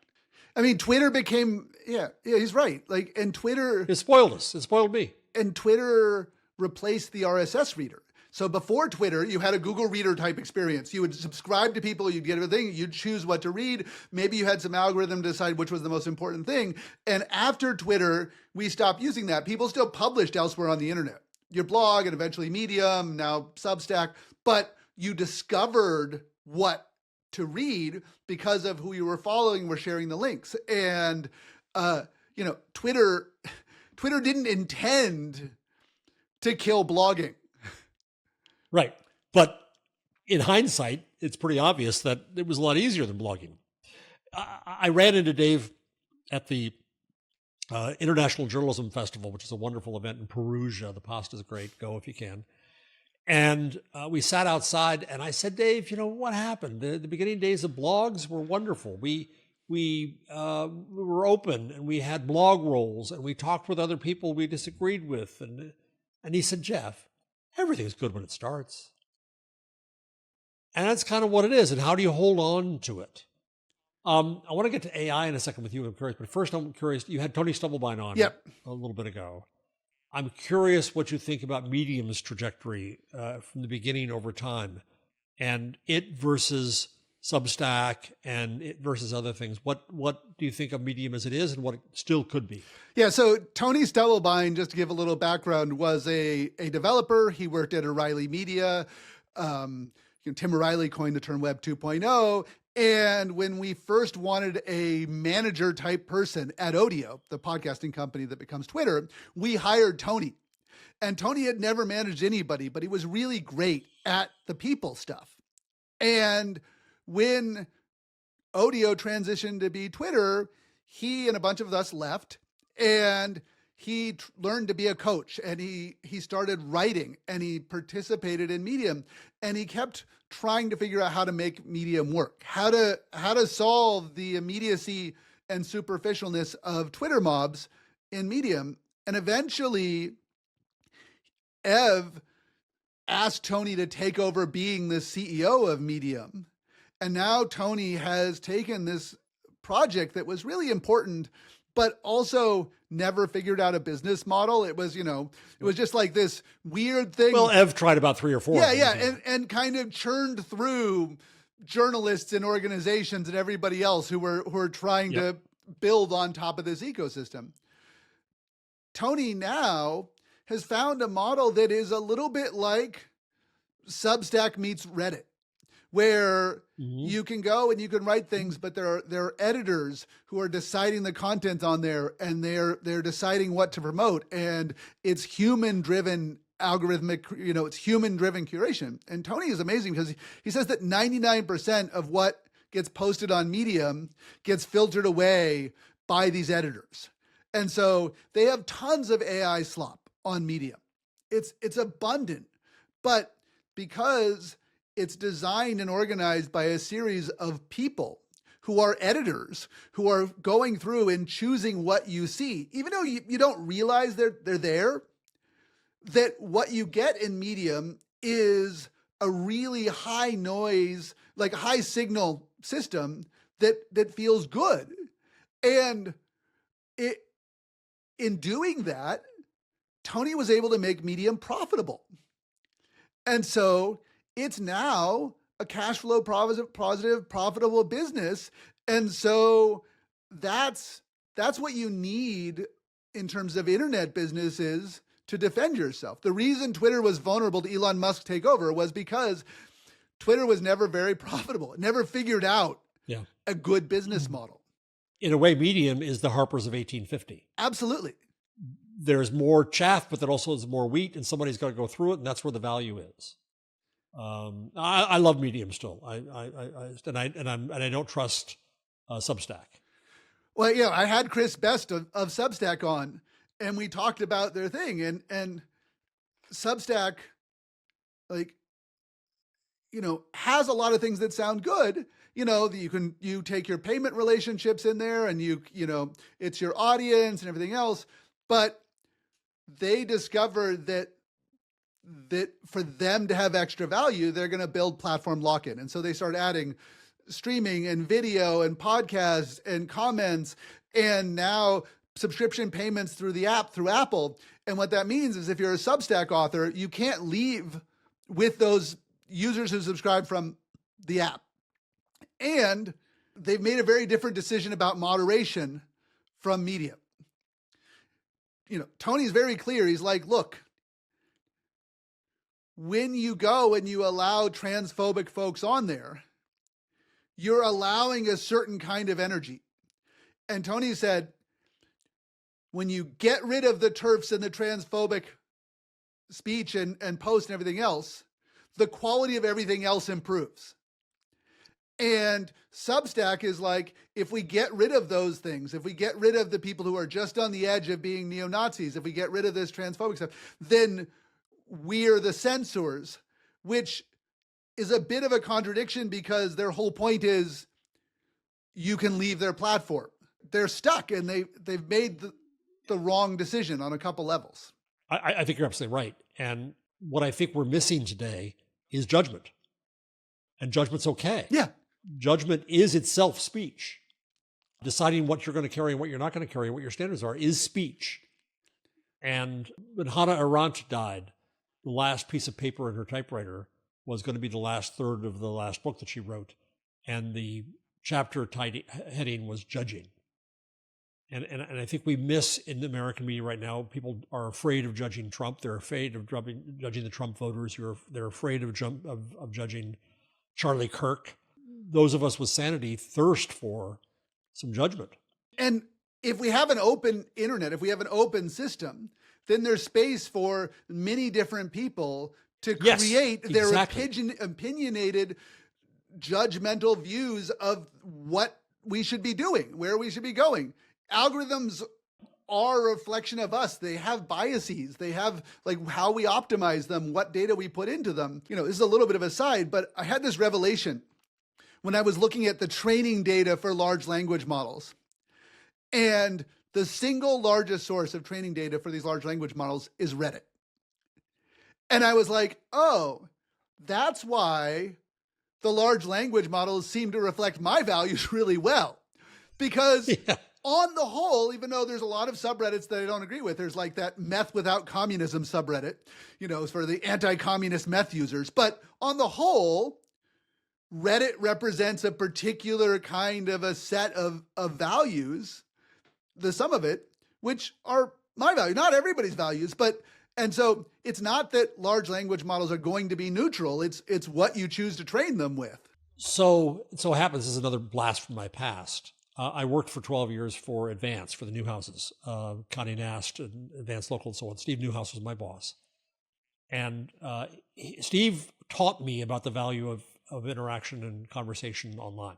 I mean, Twitter became, yeah, he's right. And Twitter... It spoiled us. It spoiled me. And Twitter replaced the RSS reader. So before Twitter, you had a Google Reader type experience. You would subscribe to people, you'd get everything, you'd choose what to read. Maybe you had some algorithm to decide which was the most important thing. And after Twitter, we stopped using that. People still published elsewhere on the internet. Your blog and eventually Medium, now Substack. But you discovered what to read because of who you were following, were sharing the links. And, Twitter didn't intend to kill blogging. Right. But in hindsight, it's pretty obvious that it was a lot easier than blogging. I ran into Dave at the International Journalism Festival, which is a wonderful event in Perugia. The pasta's great. Go if you can. And we sat outside and I said, Dave, what happened? The beginning days of blogs were wonderful. We were open and we had blog rolls and we talked with other people we disagreed with. And he said, Jeff, everything's good when it starts. And that's kind of what it is. And how do you hold on to it? I want to get to AI in a second with you, I'm curious. But first, I'm curious. You had Tony Stubblebine on a little bit ago. I'm curious what you think about Medium's trajectory from the beginning over time, and it versus Substack and it versus other things. What do you think of Medium as it is and what it still could be? Yeah, so Tony Stubblebine, just to give a little background, was a developer. He worked at O'Reilly Media. Tim O'Reilly coined the term Web 2.0. And when we first wanted a manager type person at Odeo, the podcasting company that becomes Twitter, we hired Tony. And Tony had never managed anybody, but he was really great at the people stuff. And when Odeo transitioned to be Twitter, he and a bunch of us left, and he learned to be a coach, and he started writing, and he participated in Medium, and he kept trying to figure out how to make Medium work, how to solve the immediacy and superficialness of Twitter mobs in Medium. And eventually, Ev asked Tony to take over being the CEO of Medium. And now Tony has taken this project that was really important, but also never figured out a business model. It was, it was just like this weird thing. Well, Ev tried about 3 or 4. Yeah. And kind of churned through journalists and organizations and everybody else who were trying to build on top of this ecosystem. Tony now has found a model that is a little bit like Substack meets Reddit, where you can go and you can write things, but there are editors who are deciding the content on there, and they're deciding what to promote, and it's human-driven algorithmic, it's human-driven curation. And Tony is amazing because he says that 99% of what gets posted on Medium gets filtered away by these editors. And so they have tons of AI slop on Medium. It's abundant, but because it's designed and organized by a series of people who are editors, who are going through and choosing what you see, even though you don't realize they're there, that what you get in Medium is a really high noise, like high signal system that feels good. And in doing that, Tony was able to make Medium profitable. And so it's now a cash flow positive, profitable business. And so that's what you need in terms of internet businesses to defend yourself. The reason Twitter was vulnerable to Elon Musk take over was because Twitter was never very profitable. It never figured out a good business model. In a way, Medium is the Harper's of 1850. Absolutely. There's more chaff, but there also is more wheat, and somebody's got to go through it, and that's where the value is. I love Medium still. I don't trust Substack. Well, I had Chris Best of Substack on, and we talked about their thing, and Substack, has a lot of things that sound good. You take your payment relationships in there, and it's your audience and everything else, but they discovered that for them to have extra value, they're going to build platform lock-in. And so they start adding streaming and video and podcasts and comments, and now subscription payments through the app, through Apple. And what that means is if you're a Substack author, you can't leave with those users who subscribe from the app. And they've made a very different decision about moderation from Medium. Tony's very clear. He's like, look, when you go and you allow transphobic folks on there, you're allowing a certain kind of energy. And Tony said, when you get rid of the TERFs and the transphobic speech and post and everything else, the quality of everything else improves. And Substack is like, if we get rid of those things, if we get rid of the people who are just on the edge of being neo-Nazis, if we get rid of this transphobic stuff, then we're the censors, which is a bit of a contradiction because their whole point is you can leave their platform. They're stuck, and they've made the wrong decision on a couple levels. I think you're absolutely right. And what I think we're missing today is judgment. And judgment's okay. Yeah. Judgment is itself speech. Deciding what you're going to carry and what you're not going to carry, what your standards are, is speech. And when Hannah Arendt died, the last piece of paper in her typewriter was going to be the last third of the last book that she wrote. And the chapter heading was judging. And I think we miss in the American media right now, people are afraid of judging Trump. They're afraid of judging the Trump voters. They're afraid of judging Charlie Kirk. Those of us with sanity thirst for some judgment. And if we have an open internet, if we have an open system, then there's space for many different people to create their opinionated, judgmental views of what we should be doing, where we should be going. Algorithms are a reflection of us. They have biases. They have how we optimize them, what data we put into them. This is a little bit of a side, but I had this revelation when I was looking at the training data for large language models. And the single largest source of training data for these large language models is Reddit. And I was like, oh, that's why the large language models seem to reflect my values really well. Because on the whole, even though there's a lot of subreddits that I don't agree with, there's that meth without communism subreddit, for the anti-communist meth users. But on the whole, Reddit represents a particular kind of a set of values, the sum of it, which are my value, not everybody's values, and so it's not that large language models are going to be neutral. It's what you choose to train them with. So it so happens, this is another blast from my past. I worked for 12 years for Advance, for the Newhouses, Connie Nast and Advance Local and so on. Steve Newhouse was my boss. And Steve taught me about the value of interaction and conversation online.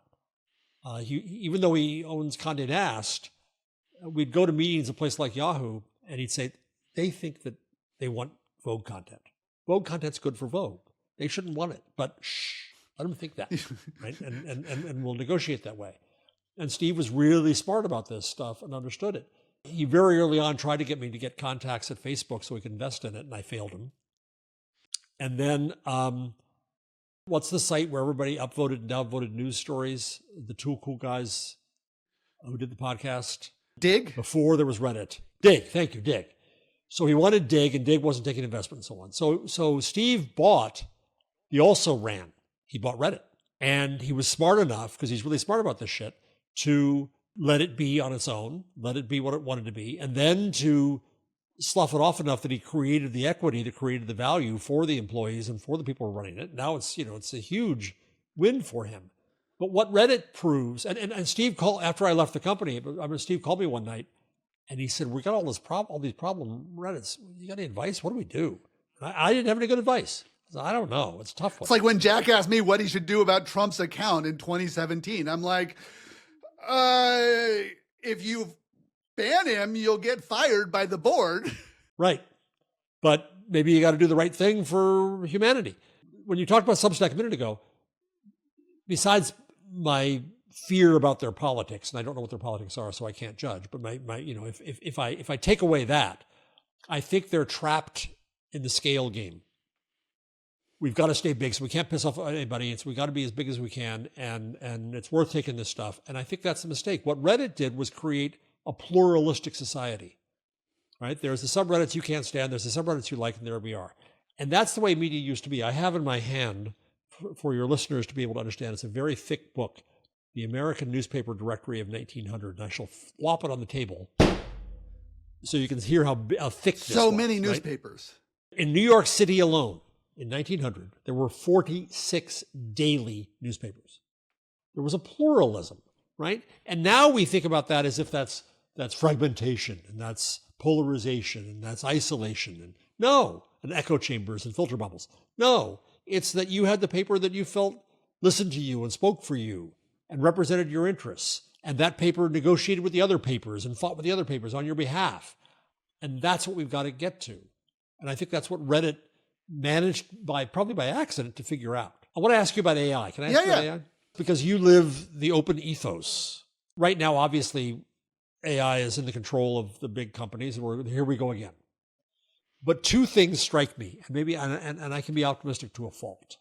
Even though he owns Condé Nast, we'd go to meetings at a place like Yahoo, and he'd say, they think that they want Vogue content. Vogue content's good for Vogue. They shouldn't want it, but shh, let them think that, right? And we'll negotiate that way. And Steve was really smart about this stuff and understood it. He very early on tried to get me to get contacts at Facebook so we could invest in it, and I failed him. And then, what's the site where everybody upvoted and downvoted news stories? The two cool guys who did the podcast. Dig? Before there was Reddit. Dig, thank you, Dig. So he wanted Dig, and Dig wasn't taking investment and so on. So Steve he also ran. He bought Reddit. And he was smart enough, because he's really smart about this shit, to let it be on its own, let it be what it wanted to be, and then to slough it off enough that he created the equity, that created the value for the employees and for the people who are running it. Now it's a huge win for him. But what Reddit proves, and Steve called after I left the company, Steve called me one night and he said, we got all these problem Reddits. You got any advice? What do we do? And I didn't have any good advice. I don't know. It's a tough one. It's like when Jack asked me what he should do about Trump's account in 2017. I'm like, if you ban him, you'll get fired by the board. Right. But maybe you got to do the right thing for humanity. When you talked about Substack a minute ago, besides my fear about their politics, and I don't know what their politics are, so I can't judge, but if I take away that, I think they're trapped in the scale game. We've got to stay big, so we can't piss off anybody. We've got to be as big as we can, and it's worth taking this stuff. And I think that's a mistake. What Reddit did was create a pluralistic society, right? There's the subreddits you can't stand, there's the subreddits you like, and there we are. And that's the way media used to be. I have in my hand, for your listeners to be able to understand, it's a very thick book, The American Newspaper Directory of 1900, and I shall flop it on the table so you can hear how thick this was. So many right? newspapers. In New York City alone, in 1900, there were 46 daily newspapers. There was a pluralism, right? And now we think about that as if that's fragmentation, and that's polarization, and that's isolation, and echo chambers and filter bubbles. No, it's that you had the paper that you felt listened to you and spoke for you and represented your interests. And that paper negotiated with the other papers and fought with the other papers on your behalf. And that's what we've got to get to. And I think that's what Reddit managed probably by accident to figure out. I want to ask you about AI. Can I ask you about AI? Because you live the open ethos. Right now, obviously, AI is in the control of the big companies, and here we go again. But two things strike me, and maybe and I can be optimistic to a fault.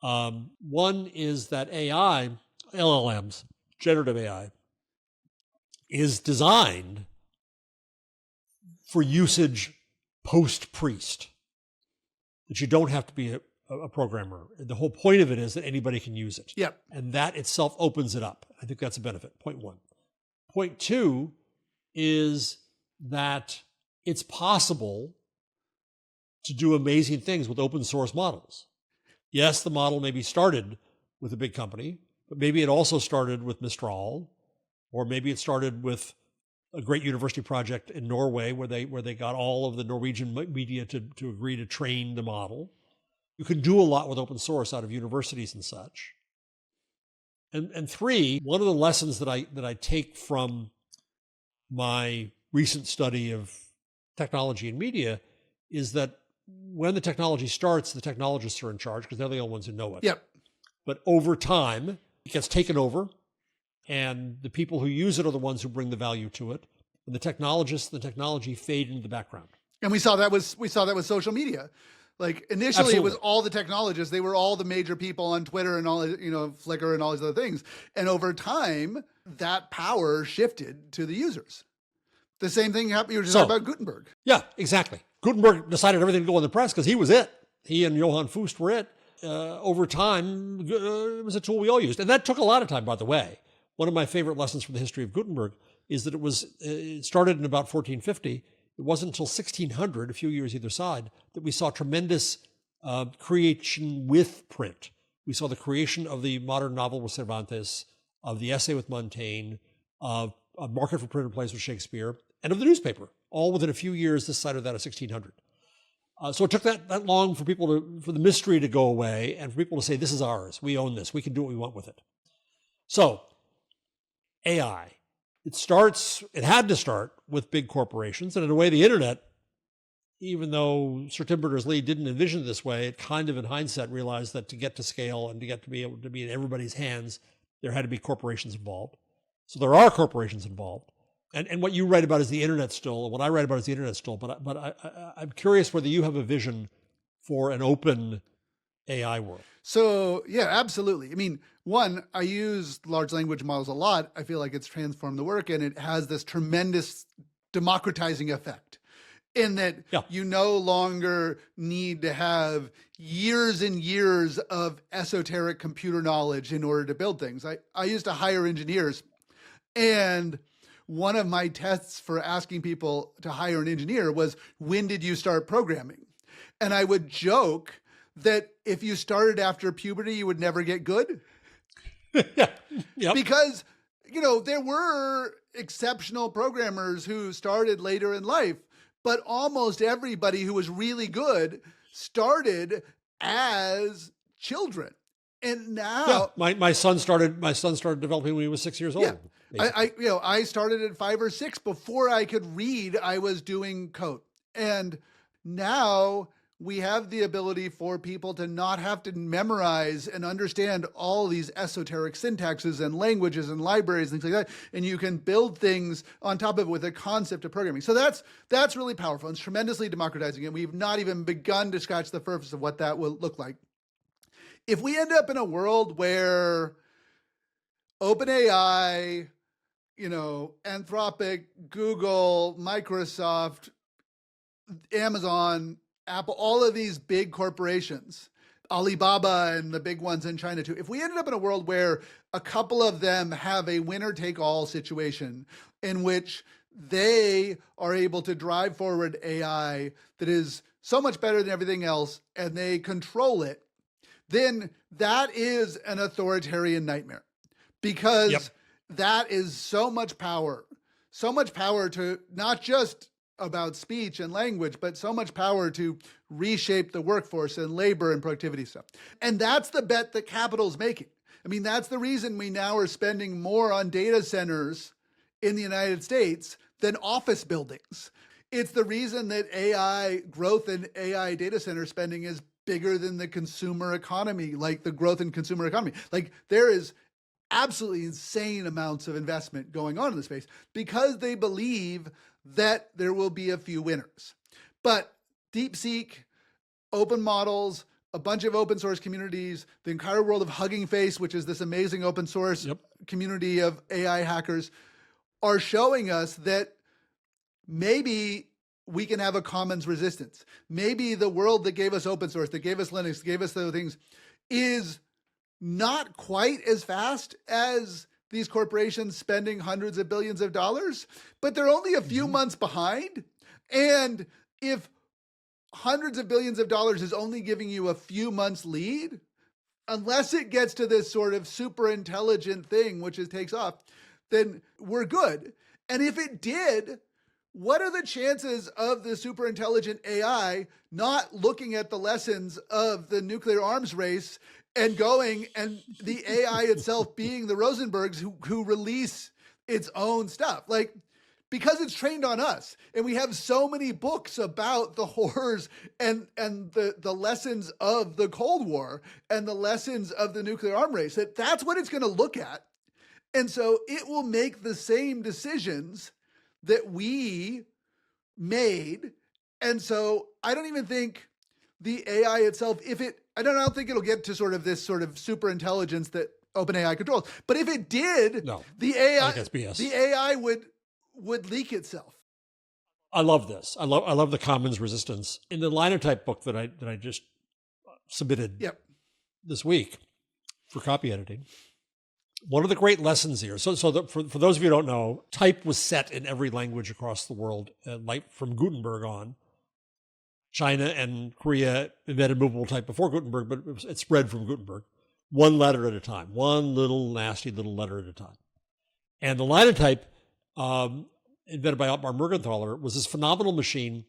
One is that AI, LLMs, generative AI, is designed for usage post-priest, that you don't have to be a programmer. The whole point of it is that anybody can use it. Yep. And that itself opens it up. I think that's a benefit, point one. Point two is that it's possible to do amazing things with open source models. Yes, the model maybe started with a big company, but maybe it also started with Mistral, or maybe it started with a great university project in Norway where they got all of the Norwegian media to agree to train the model. You can do a lot with open source out of universities and such. And three, one of the lessons that I take from my recent study of technology and media is that when the technology starts, the technologists are in charge because they're the only ones who know it. Yep. But over time, it gets taken over, and the people who use it are the ones who bring the value to it. And the technologists, the technology fade into the background. And we saw that with social media. Like initially Absolutely. It was all the technologists. They were all the major people on Twitter and all, Flickr and all these other things. And over time, that power shifted to the users. The same thing happened. You were just talking about Gutenberg. Yeah, exactly. Gutenberg decided everything to go in the press because he was it. He and Johann Fust were it. over time, it was a tool we all used. And that took a lot of time, by the way. One of my favorite lessons from the history of Gutenberg is that it started in about 1450. It wasn't until 1600, a few years either side, that we saw tremendous creation with print. We saw the creation of the modern novel with Cervantes, of the essay with Montaigne, of a market for printed plays with Shakespeare, and of the newspaper, all within a few years this side or that of 1600. So it took that long for for the mystery to go away and for people to say, this is ours, we own this, we can do what we want with it. So AI, it had to start with big corporations, and in a way the internet, even though Sir Tim Berners-Lee didn't envision it this way, it kind of in hindsight realized that to get to scale and to get to be able to be in everybody's hands, there had to be corporations involved. So there are corporations involved. And what you write about is the internet still, and what I write about is the internet still. But I'm curious whether you have a vision for an open AI world. So yeah, absolutely. I mean, one, I use large language models a lot. I feel like it's transformed the work, and it has this tremendous democratizing effect in that you no longer need to have years and years of esoteric computer knowledge in order to build things. I used to hire engineers, and one of my tests for asking people to hire an engineer was, when did you start programming? And I would joke that if you started after puberty, you would never get good. Because, there were exceptional programmers who started later in life, but almost everybody who was really good started as children. And now my son started developing when he was 6 years old. I started at 5 or 6. Before I could read, I was doing code. And now we have the ability for people to not have to memorize and understand all these esoteric syntaxes and languages and libraries, things like that. And you can build things on top of it with a concept of programming. So that's really powerful. It's tremendously democratizing. And we've not even begun to scratch the surface of what that will look like. If we end up in a world where OpenAI, Anthropic, Google, Microsoft, Amazon, Apple, all of these big corporations, Alibaba and the big ones in China too, if we ended up in a world where a couple of them have a winner-take-all situation in which they are able to drive forward AI that is so much better than everything else and they control it, then that is an authoritarian nightmare, because that is so much power to not just about speech and language, but so much power to reshape the workforce and labor and productivity stuff. And that's the bet that capital's making. I mean, that's the reason we now are spending more on data centers in the United States than office buildings. It's the reason that AI growth and AI data center spending is bigger than the consumer economy, like the growth in consumer economy. Like there is absolutely insane amounts of investment going on in the space because they believe that there will be a few winners. But DeepSeek, open models, a bunch of open source communities, the entire world of Hugging Face, which is this amazing open source community of AI hackers, are showing us that maybe we can have a commons resistance. Maybe the world that gave us open source, that gave us Linux, gave us those things, is not quite as fast as these corporations spending hundreds of billions of dollars, but they're only a few months behind. And if hundreds of billions of dollars is only giving you a few months lead, unless it gets to this sort of super intelligent thing, which takes off, then we're good. And if it did, what are the chances of the super intelligent AI not looking at the lessons of the nuclear arms race and going, and the AI itself being the Rosenbergs who release its own stuff? Like, because it's trained on us. And we have so many books about the horrors and the lessons of the Cold War and the lessons of the nuclear arm race, that's what it's going to look at. And so it will make the same decisions that we made. And so I don't even think the AI itself, I don't think it'll get to sort of this sort of super intelligence that OpenAI controls. But if it did, the AI would leak itself. I love this. I love the commons resistance. In the Linotype book that I just submitted this week for copy editing. One of the great lessons here, for those of you who don't know, type was set in every language across the world, like from Gutenberg on. China and Korea invented movable type before Gutenberg, but it spread from Gutenberg, one letter at a time, one little nasty little letter at a time. And the linotype, invented by Ottmar Mergenthaler, was this phenomenal machine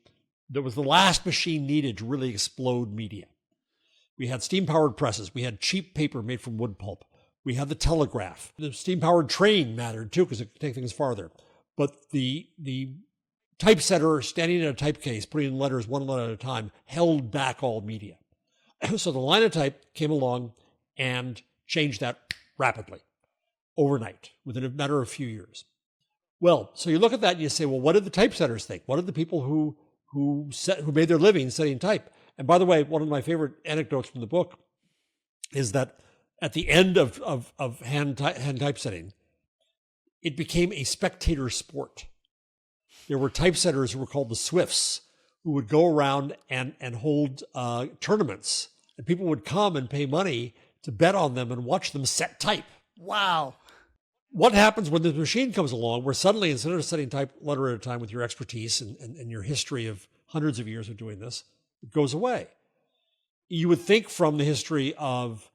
that was the last machine needed to really explode media. We had steam-powered presses. We had cheap paper made from wood pulp. We had the telegraph. The steam-powered train mattered too because it could take things farther. But the typesetter standing in a type case, putting in letters one letter at a time, held back all media. So the linotype came along and changed that rapidly, overnight, within a matter of a few years. Well, so you look at that and you say, well, what did the typesetters think? What did the people who made their living setting type? And by the way, one of my favorite anecdotes from the book is that at the end of hand typesetting, it became a spectator sport. There were typesetters who were called the Swifts, who would go around and hold tournaments, and people would come and pay money to bet on them and watch them set type. Wow. What happens when the machine comes along where suddenly, instead of setting type letter at a time with your expertise and your history of hundreds of years of doing this, it goes away? You would think from the history of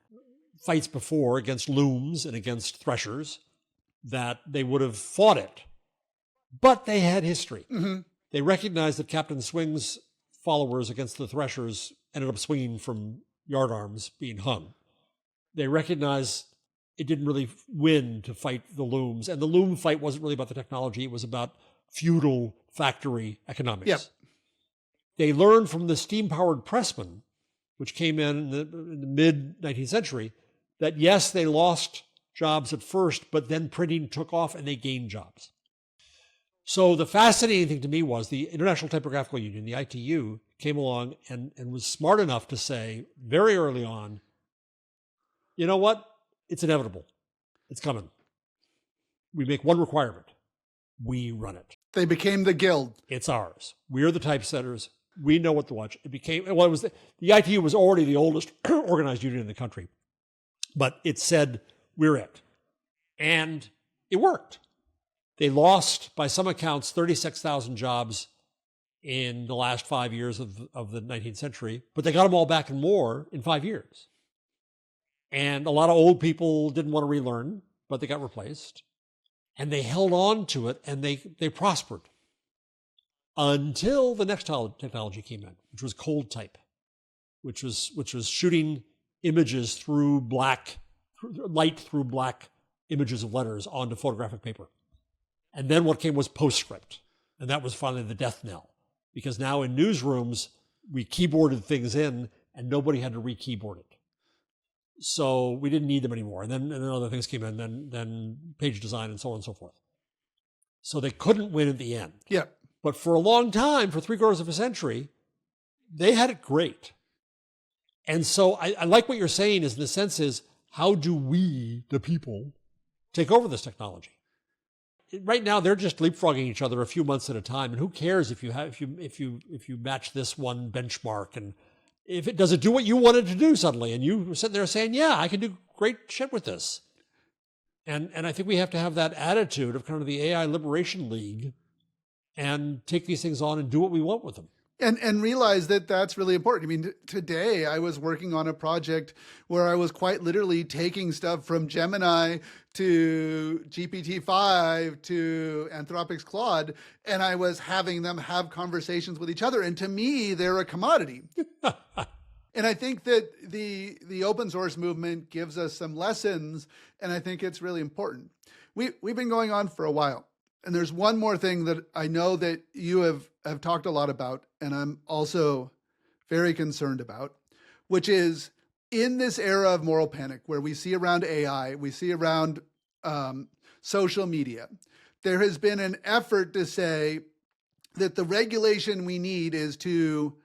fights before against looms and against threshers that they would have fought it. But they had history. Mm-hmm. They recognized that Captain Swing's followers against the threshers ended up swinging from yardarms being hung. They recognized it didn't really win to fight the looms. And the loom fight wasn't really about the technology. It was about feudal factory economics. Yep. They learned from the steam-powered pressman, which came in the mid-19th century, that yes, they lost jobs at first, but then printing took off and they gained jobs. So the fascinating thing to me was the International Typographical Union, the ITU, came along and was smart enough to say very early on, you know what? It's inevitable. It's coming. We make one requirement. We run it. They became the guild. It's ours. We're the typesetters. We know what to watch. It became, well, it was the ITU was already the oldest organized union in the country, but it said, we're it. And it worked. They lost, by some accounts, 36,000 jobs in the last 5 years of the 19th century, but they got them all back and more in 5 years. And a lot of old people didn't want to relearn, but they got replaced. And they held on to it, and they prospered until the next technology came in, which was cold type, which was shooting images through light through black images of letters onto photographic paper. And then what came was PostScript. And that was finally the death knell, because now in newsrooms, we keyboarded things in and nobody had to re-keyboard it. So we didn't need them anymore. And then other things came in, then page design and so on and so forth. So they couldn't win at the end. Yeah. But for a long time, for 3/4 of a century, they had it great. And so I like what you're saying is, in the sense is, how do we, the people, take over this technology? Right now, they're just leapfrogging each other a few months at a time. And who cares if you match this one benchmark, and if it does it do what you wanted to do suddenly, and you sitting there saying, yeah, I can do great shit with this. And I think we have to have that attitude of kind of the AI Liberation League and take these things on and do what we want with them. And realize that that's really important. I mean, today I was working on a project where I was quite literally taking stuff from Gemini to GPT-5 to Anthropic's Claude, and I was having them have conversations with each other. And to me, they're a commodity. And I think that the open source movement gives us some lessons, and I think it's really important. We've been going on for a while. And there's one more thing that I know that you have talked a lot about, and I'm also very concerned about, which is in this era of moral panic where we see around AI, we see around social media, there has been an effort to say that the regulation we need is to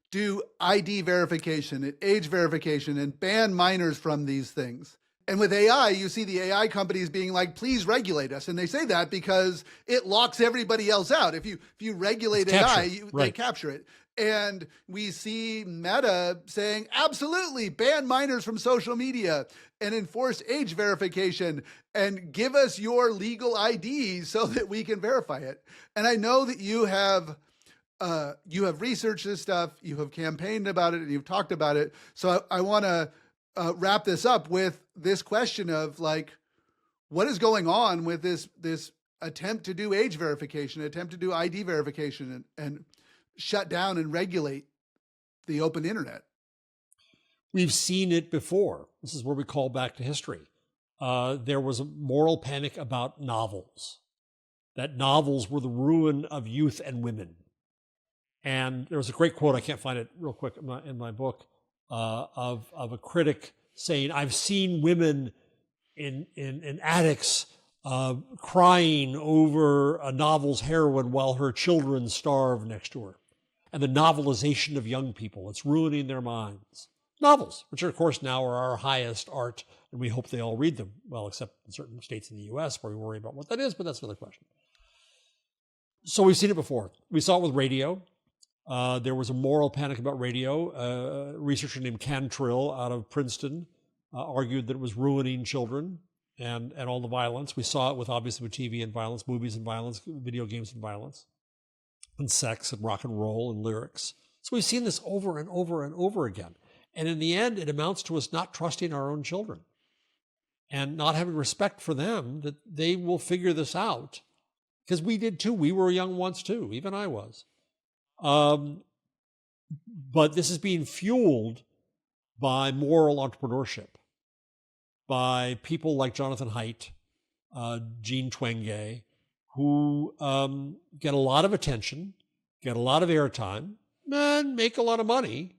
do ID verification and age verification and ban minors from these things. And with AI, you see the AI companies being like, please regulate us. And they say that because it locks everybody else out. If you regulate AI, they capture it. And we see Meta saying, absolutely, ban minors from social media and enforce age verification and give us your legal ID so that we can verify it. And I know that you have researched this stuff, you have campaigned about it, and you've talked about it. So I want to wrap this up with this question of like, what is going on with this attempt to do age verification, attempt to do ID verification, and shut down and regulate the open internet? We've seen it before. This is where we call back to history. There was a moral panic about novels, that novels were the ruin of youth and women. And there was a great quote, I can't find it real quick in my book, of a critic saying, I've seen women in attics crying over a novel's heroine while her children starve next to her. And the novelization of young people, it's ruining their minds. Novels, which are, of course, now are our highest art, and we hope they all read them. Well, except in certain states in the US where we worry about what that is, but that's another question. So we've seen it before. We saw it with radio. There was a moral panic about radio. A researcher named Cantrill out of Princeton argued that it was ruining children and all the violence. We saw it obviously with TV and violence, movies and violence, video games and violence, and sex and rock and roll and lyrics. So we've seen this over and over and over again. And in the end, it amounts to us not trusting our own children and not having respect for them, that they will figure this out. Because we did too. We were young once too. Even I was. But this is being fueled by moral entrepreneurship, by people like Jonathan Haidt, Jean Twenge, who get a lot of attention, get a lot of airtime, and make a lot of money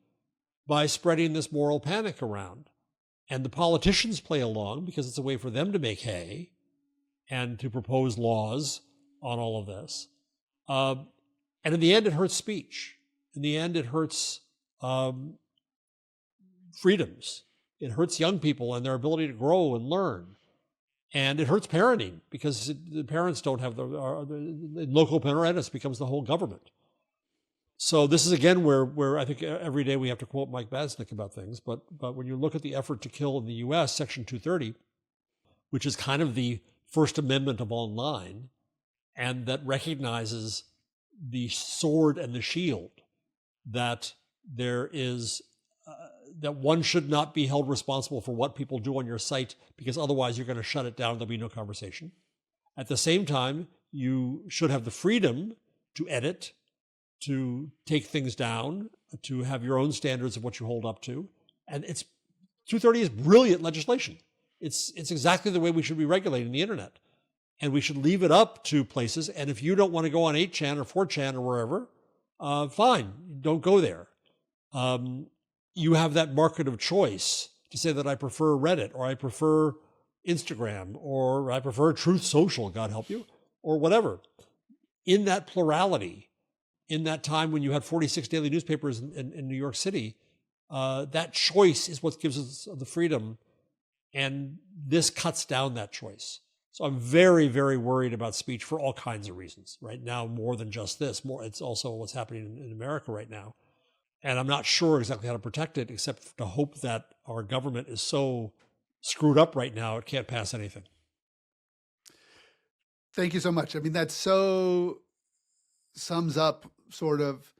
by spreading this moral panic around. And the politicians play along because it's a way for them to make hay and to propose laws on all of this. And in the end, it hurts speech. In the end, it hurts freedoms. It hurts young people and their ability to grow and learn. And it hurts parenting because the parents don't have the local parentis becomes the whole government. So this is again where I think every day we have to quote Mike Basnick about things. But when you look at the effort to kill in the U.S., Section 230, which is kind of the First Amendment of online, and that recognizes the sword and the shield, that there is that one should not be held responsible for what people do on your site because otherwise you're going to shut it down. There'll be no conversation. At the same time, you should have the freedom to edit, to take things down, to have your own standards of what you hold up to. And 230 is brilliant legislation. It's exactly the way we should be regulating the internet. And we should leave it up to places. And if you don't want to go on 8chan or 4chan or wherever, fine, don't go there. You have that market of choice to say that I prefer Reddit, or I prefer Instagram, or I prefer Truth Social, God help you, or whatever. In that plurality, in that time when you had 46 daily newspapers in New York City, that choice is what gives us the freedom. And this cuts down that choice. So I'm very, very worried about speech for all kinds of reasons right now, more than just this. It's also what's happening in America right now. And I'm not sure exactly how to protect it, except to hope that our government is so screwed up right now, it can't pass anything. Thank you so much. I mean, that so sums up sort of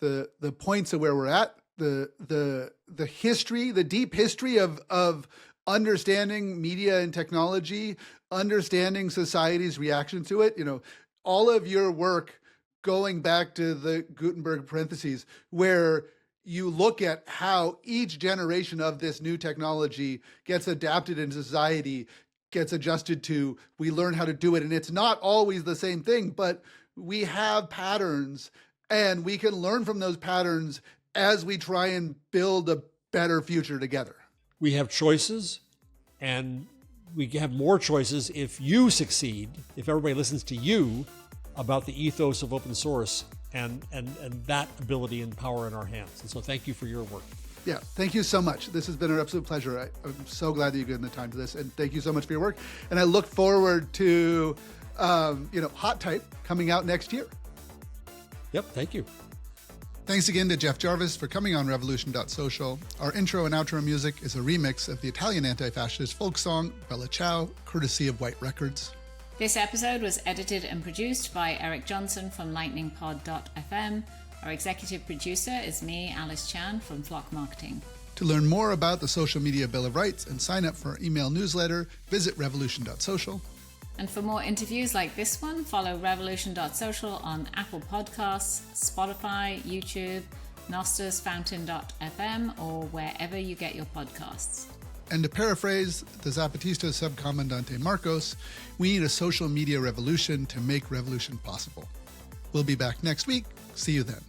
the points of where we're at, the history, the deep history of understanding media and technology, understanding society's reaction to it. You know, all of your work going back to the Gutenberg parentheses, where you look at how each generation of this new technology gets adapted in society, gets adjusted to, we learn how to do it. And it's not always the same thing, but we have patterns and we can learn from those patterns as we try and build a better future together. We have choices, and we have more choices if you succeed, if everybody listens to you about the ethos of open source and that ability and power in our hands. And so thank you for your work. Yeah, thank you so much. This has been an absolute pleasure. I'm so glad that you given the time to this, and thank you so much for your work. And I look forward to, Hot Type coming out next year. Yep, thank you. Thanks again to Jeff Jarvis for coming on revolution.social. Our intro and outro music is a remix of the Italian anti-fascist folk song Bella Ciao, courtesy of White Records. This episode was edited and produced by Eric Johnson from lightningpod.fm. Our executive producer is me, Alice Chan, from Flock Marketing. To learn more about the Social Media Bill of Rights and sign up for our email newsletter, visit revolution.social. And for more interviews like this one, follow revolution.social on Apple Podcasts, Spotify, YouTube, Nostos, Fountain.fm, or wherever you get your podcasts. And to paraphrase the Zapatista subcomandante Marcos, we need a social media revolution to make revolution possible. We'll be back next week. See you then.